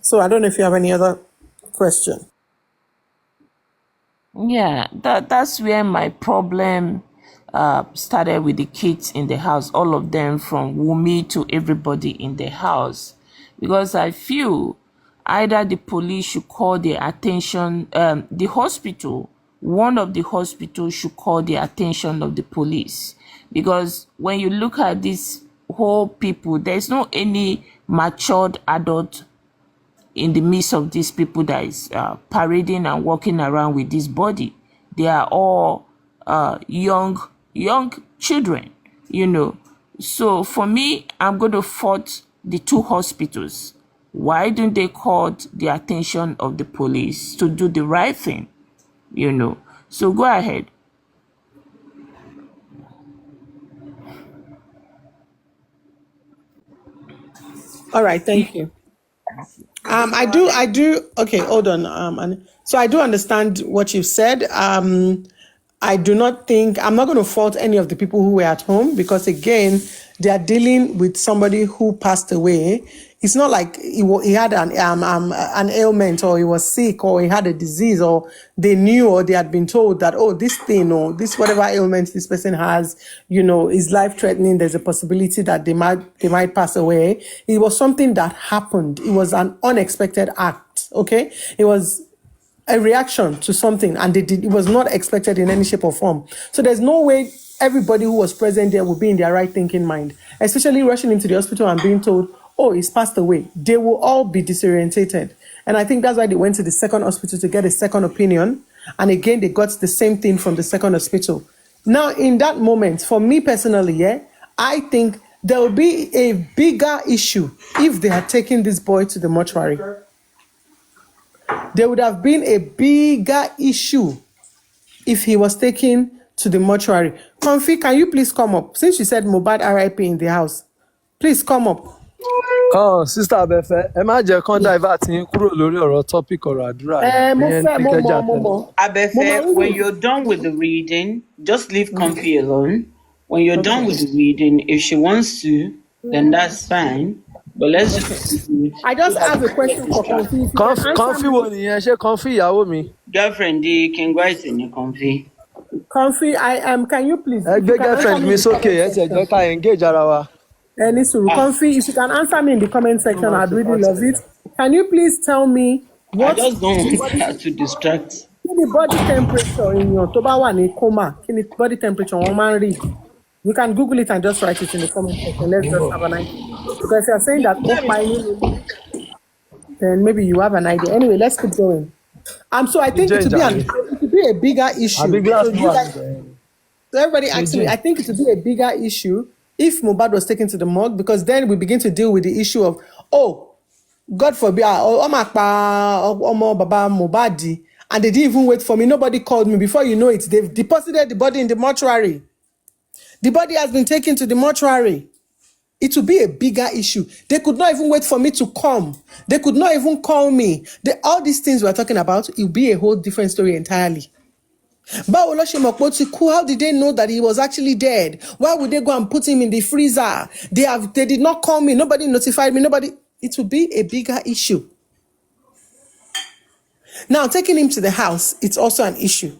So I don't know if you have any other question. Yeah, that's where my problem started with the kids in the house, all of them from Wumi to everybody in the house, because I feel either the police should call the attention, the hospital, one of the hospitals should call the attention of the police, because when you look at these whole people, there's no any matured adult in the midst of these people that is parading and walking around with this body. They are all young children, So for me, I'm going to fault the two hospitals. Why don't they call the attention of the police to do the right thing, So go ahead. All right, thank you. I do. Okay, hold on. And so I do understand what you've said. I do not think I'm not going to fault any of the people who were at home because again, they are dealing with somebody who passed away. It's not like he had an ailment or he was sick or he had a disease or they knew or they had been told that, oh, this thing or this whatever ailment this person has, is life-threatening. There's a possibility that they might pass away. It was something that happened. It was an unexpected act, okay? It was a reaction to something and it was not expected in any shape or form. So there's no way everybody who was present there would be in their right thinking mind, especially rushing into the hospital and being told, oh, he's passed away. They will all be disorientated. And I think that's why they went to the second hospital to get a second opinion. And again, they got the same thing from the second hospital. Now, in that moment, for me personally, I think there will be a bigger issue if they had taken this boy to the mortuary. There would have been a bigger issue if he was taken to the mortuary. Comfy, can you please come up? Since you said Mohbad RIP in the house, please come up. Oh, Sister Abefe, ẹ má jẹ́ kán divert yín kúrò lórí ọ̀rọ̀ topic ọ̀rọ̀ àdúrà yẹn. Abefe, when you're done with the reading, just leave Comfy alone. When you're done with the reading, if she wants to, then that's fine. But let's just. I just have a question for Comfy. Comfy wo nìyẹn? Ṣé Comfy ìyàwó mi? Girlfriend, you can write in your Comfy. Comfy, can you please? Ẹ gbé girlfriend mi sókè, ẹ ṣe jẹ́ ká engage ara wa. Comfy, if you can answer me in the comment section, I'd really love it. Can you please tell me what? I just don't want her to distract. the body temperature in your tó bá wà ní coma? Kí ni body temperature wọ́n máa ń read? You can Google it and just write it in the comment section. Let's just have an idea. Because you're saying that then maybe you have an idea. Anyway, let's keep going. So I think it would be a bigger issue. So everybody asking me, I think it would be a bigger issue if Mohbad was taken to the morgue, because then we begin to deal with the issue of, God forbid, Baba Mohbad, and they didn't even wait for me. Nobody called me. Before you know it, they've deposited the body in the mortuary. The body has been taken to the mortuary. It will be a bigger issue. They could not even wait for me to come. They could not even call me. All these things we're talking about, it will be a whole different story entirely. How did they know that he was actually dead? Why would they go and put him in the freezer? They did not call me. Nobody notified me. It will be a bigger issue. Now, taking him to the house, it's also an issue.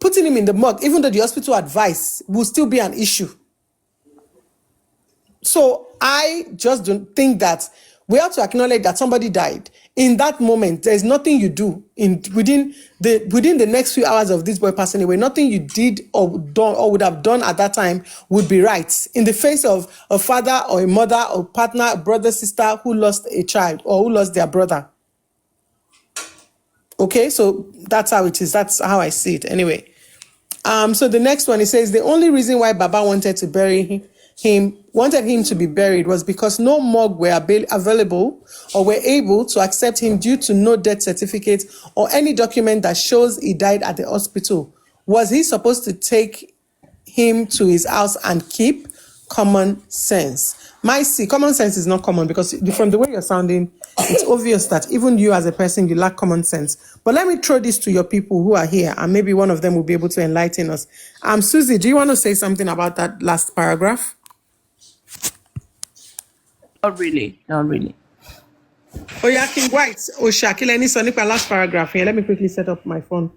Putting him in the morgue, even though the hospital advice, will still be an issue. So I just don't think that we have to acknowledge that somebody died. In that moment, there's nothing you do within the next few hours of this boy passing away. Nothing you did or done or would have done at that time would be right in the face of a father or a mother or partner, brother, sister who lost a child or who lost their brother. Okay, so that's how it is. That's how I see it. Anyway, so the next one, it says the only reason why Baba wanted him to be buried was because no morgue were available or were able to accept him due to no death certificate or any document that shows he died at the hospital. Was he supposed to take him to his house and keep? Common sense. Common sense is not common because from the way you're sounding, it's obvious that even you as a person, you lack common sense. But let me throw this to your people who are here and maybe one of them will be able to enlighten us. Susie, do you want to say something about that last paragraph? Not really. Oh, yeah, King White. Shakila, any sonic last paragraph here. Let me quickly set up my phone.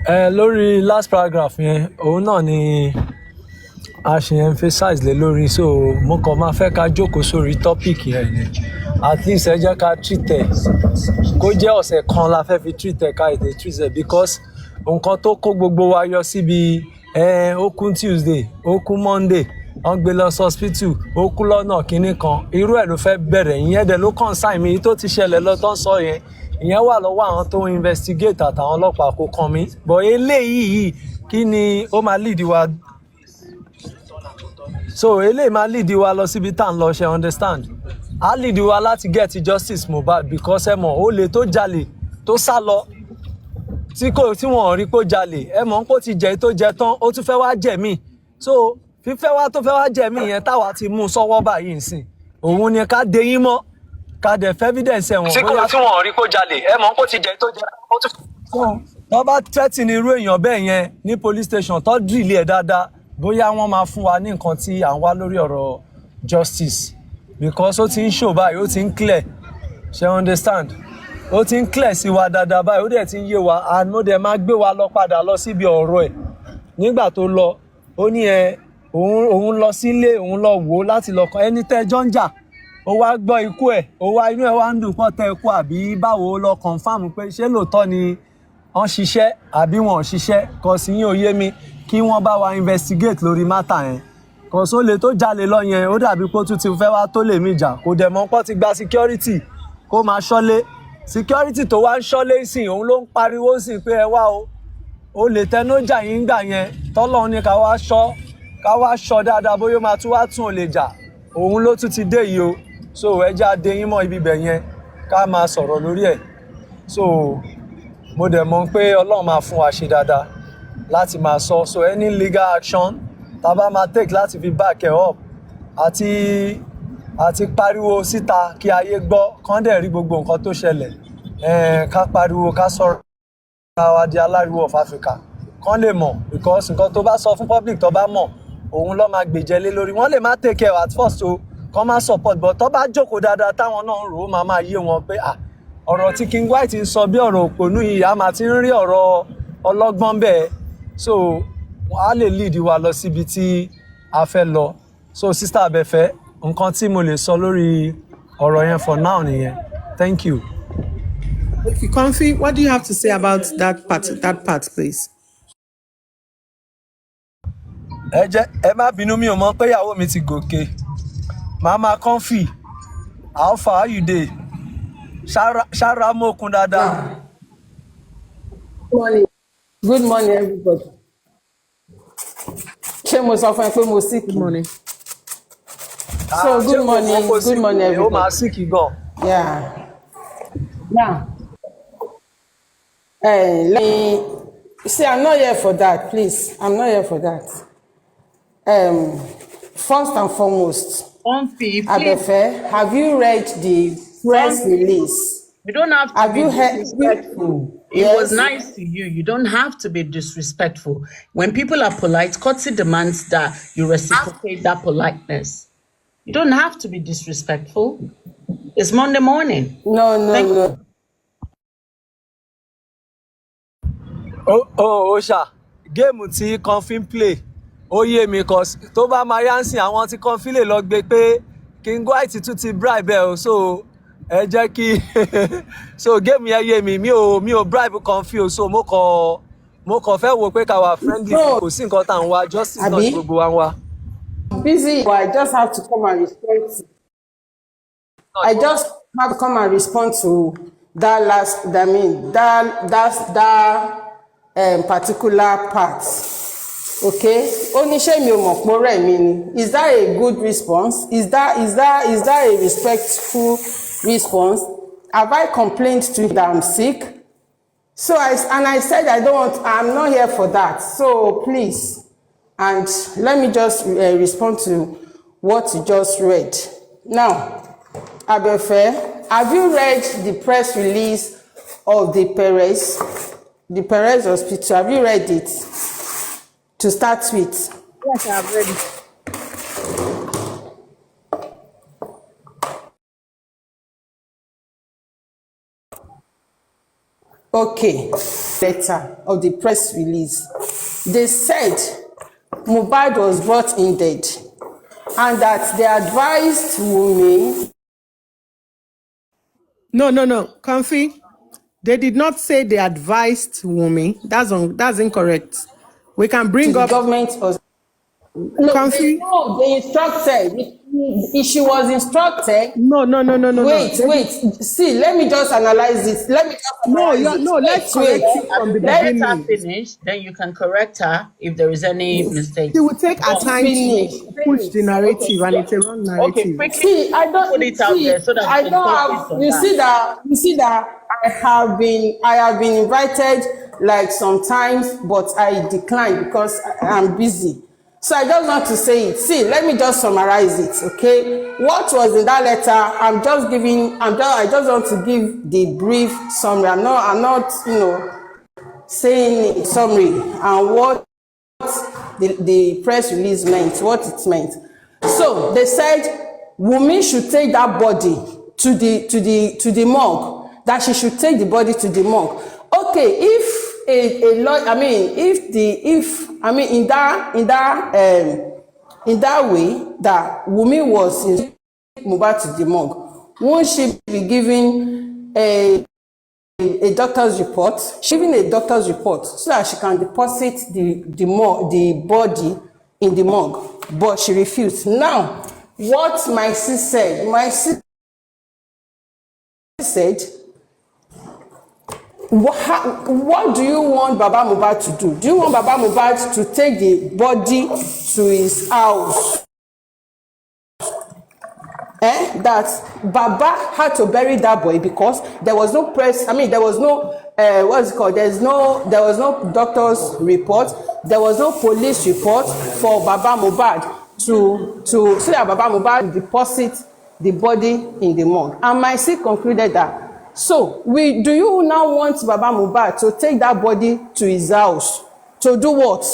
Lórí last paragraph yẹn, òun náà ni a ṣe emphasize lé lórí, so mo kàn máa fẹ́ ká jókòó sórí topic yẹn ni. At least ẹ jẹ́ ká treat ẹ̀. Kó jẹ́ ọ̀sẹ̀ kan la fẹ́ fi treat ẹ̀ ká ètè treat ẹ̀ because nǹkan tó kó gbogbo wa yọ síbi ó kú Tuesday, ó kú Monday, wọ́n gbé lọ hospital, ó kú lọ́nà kínní kan. Irú ẹ̀ ló fẹ́ bẹ̀rẹ̀, ìyẹn dẹ̀ ló concern mi tó ti ṣẹlẹ̀ lọ tó ń sọ yẹn. Ìyẹn wà lọ́wọ́ àwọn tó ń investigate àtàwọn ọlọ́pàá kò kàn mí. But eléyìí kí ni ó máa lead wa? So eléyìí máa lead wa lọ síbi tá à ń lọ, ṣe understand? Á lead wa láti get justice Mohbad because ẹ mọ̀ ó lè tó jalè tó sá lọ tí wọ́n rí pé ó jalè. Ẹ mọ̀ pé ó ti jẹ tó jẹ tán ó tún fẹ́ wá jẹ mí. So fífẹ́ wá tó fẹ́ wá jẹ mí yẹn táwa ti mú sọ́wọ́ báyìí nsìn. Òun ni ká dé yín mọ́. Ká dẹ̀ fẹ́ evidence ẹ̀wọ̀n bóyá tí wọ́n rí kó jalè ẹ mọ̀ kó ti jẹ tó jẹ ó tún. Tó bá tẹ́tì ní irú èèyàn bẹ́ẹ̀ yẹn ní police station tó drill ẹ̀ dáadáa bóyá wọ́n máa fún wa ní nǹkan tí à ń wá lórí ọ̀rọ̀ justice because ó ti ń show báyìí ó ti ń clear ṣe understand ó ti ń clear sí wa dáadáa báyìí ó dẹ̀ ti ń yé wa and ó dẹ̀ máa gbé wa lọ padà lọ síbi ọ̀rọ̀ ẹ̀ nígbà tó lọ ó ní òun lọ sílé òun lọ wò ó láti lọ kàn ẹni tẹ́jọ́ ń jà ó wá gbọ́ ikú ẹ̀ ó wá inú ẹ̀ wá ń dùn pọ̀ tẹ́ ikú àbí báwo lọ confam pé ṣé lóòótọ́ ni wọ́n ṣiṣẹ́ àbí wọn ò ṣiṣẹ́ kò sí yín ó yé mi kí wọ́n bá wa investigate lórí matter yẹn kò só lè tó jalè lọ yẹn ó dàbí pé ó tún ti fẹ́ wá tó lè mí jà kò dẹ̀ mọ́ pọ́ ti gba security kó máa ṣọ́lé security tó wá ń ṣọ́lé sìn òun ló ń pariwo sìn pé ẹ wá o lè tẹnójà yín gbà yẹn tọ́lọ́ ní ká wá ṣọ́ dáadáa bóyá ó máa tún wá tún ò lè jà òun ló tún ti dé yìí o so ẹ jẹ́ adé yín mọ́ ibi bẹ̀ yẹn ká máa sọ̀rọ̀ lórí ẹ̀ so mo dẹ̀ mọ̀ pé Ọlọ́run máa fún wa ṣe dáadáa láti máa sọ so any legal action tá bá máa take láti fi back ẹ̀ up àti pariwo síta kí ayé gbọ́ kán dẹ̀ rí gbogbo nǹkan tó ṣẹlẹ̀ ká pariwo ká sọ̀rọ̀ ká wá di aláriwo of Africa kán lè mọ̀ because nǹkan tó bá sọ fún public tó bá mọ̀ òun ló máa gbèjẹ lé lórí wọ́n lè má take care at first o kán má support but tó bá jókòó dáadáa táwọn náà ń rò ó máa yé wọn pé ọ̀rọ̀ tí King White ń sọ bí ọ̀rọ̀ òpònú yìí a máa ti ń rí ọ̀rọ̀ ọlọ́gbọ́n bẹ́ẹ̀ so wọ́n á lè lead wa lọ síbi tí a fẹ́ lọ so sister Abẹ́fẹ́ nǹkan tí mo lè sọ lórí ọ̀rọ̀ yẹn for now nìyẹn Thank you. Okay, Comfy, what do you have to say about that part, please? Ẹ má bínú, mi ò mọ̀ pé ìyàwó mi ti gòkè. Mama Comfy, how far are you dey? Ṣára mọ́kun dáadáa. Good morning, everybody. Ṣé mo sọ fún ẹ pé mo sick? Good morning. So good morning, Ó everybody. máa sick gan. Yeah. Now, let me see. I'm not here for that, please. I'm not here for that. First and foremost, Comfy, please. Abefe, have you read the press release? You don't have to be disrespectful. It was Yes. nice to you. You don't have to be disrespectful. When people are polite, courtesy demands that you reciprocate that politeness. You don't have to be disrespectful. It's Monday morning. No. Ṣá, géèmù tí Comfy ń play, ó yé mi cause tó bá máa yá ń sìn àwọn tí Comfy lè lọ gbé pé King White tún ti bribe ẹ o, so ẹ jẹ́ kí so géèmù yẹn yé mi, mi ò bribe Comfy o, so mo kàn fẹ́ wo pé ká wà friendly, kò sí nǹkan tá à ń wá, justice náà ni gbogbo wa ń wá. Busy, but I just have to come and respond to. I just have to come and respond to that last. I mean that particular part. Okay. Oníṣẹ́ mi ò mọ̀ pé ọ̀rẹ́ mi ni. Is that a good response? Is that a respectful response? Have I complained to him that I'm sick? So I said I'm not here for that. So please. And let me just respond to what you just read. Now, Abefe, have you read the press release of the Perez Hospital? Have you read it? To start with. Yes, I've read it. Okay. Letter of the press release. They said Mohbad was brought in dead and that they advised Wunmi. No. Comfy, they did not say they advised Wunmi. That's incorrect. We can bring to up the government. No, Comfy. They instructed. She was instructed. No. Wait. See, let me just analyze this. Let's correct you from the Let beginning. her finish, then you can correct her if there is any mistake. She will take her time to push the narrative, and it's a wrong narrative. Okay, See, I don't put it out there so that I we can don't focus have. on You see that I have been invited like sometimes, but I declined because I'm busy. So I just want to say it. See, let me just summarize it, okay? What was in that letter? I just want to give the brief summary. I'm not, saying summary and what the press release meant, what it meant. So they said Wunmi should take that body to the morgue. That she should take the body to the morgue. Okay, if in that way that Wunmi was in Mohbad to the morgue, won't she be giving a doctor's report? Giving a doctor's report so that she can deposit the body in the morgue, but she refused. Now, what my sis said, what do you want Baba Mohbad to do? Do you want Baba Mohbad to take the body to his house? That Baba had to bury that boy because there was no there was no there was no doctor's report, there was no police report for Baba Mohbad to so that Baba Mohbad deposit the body in the morgue. And my sis concluded that. So, do you now want Baba Mohbad to take that body to his house? To do what?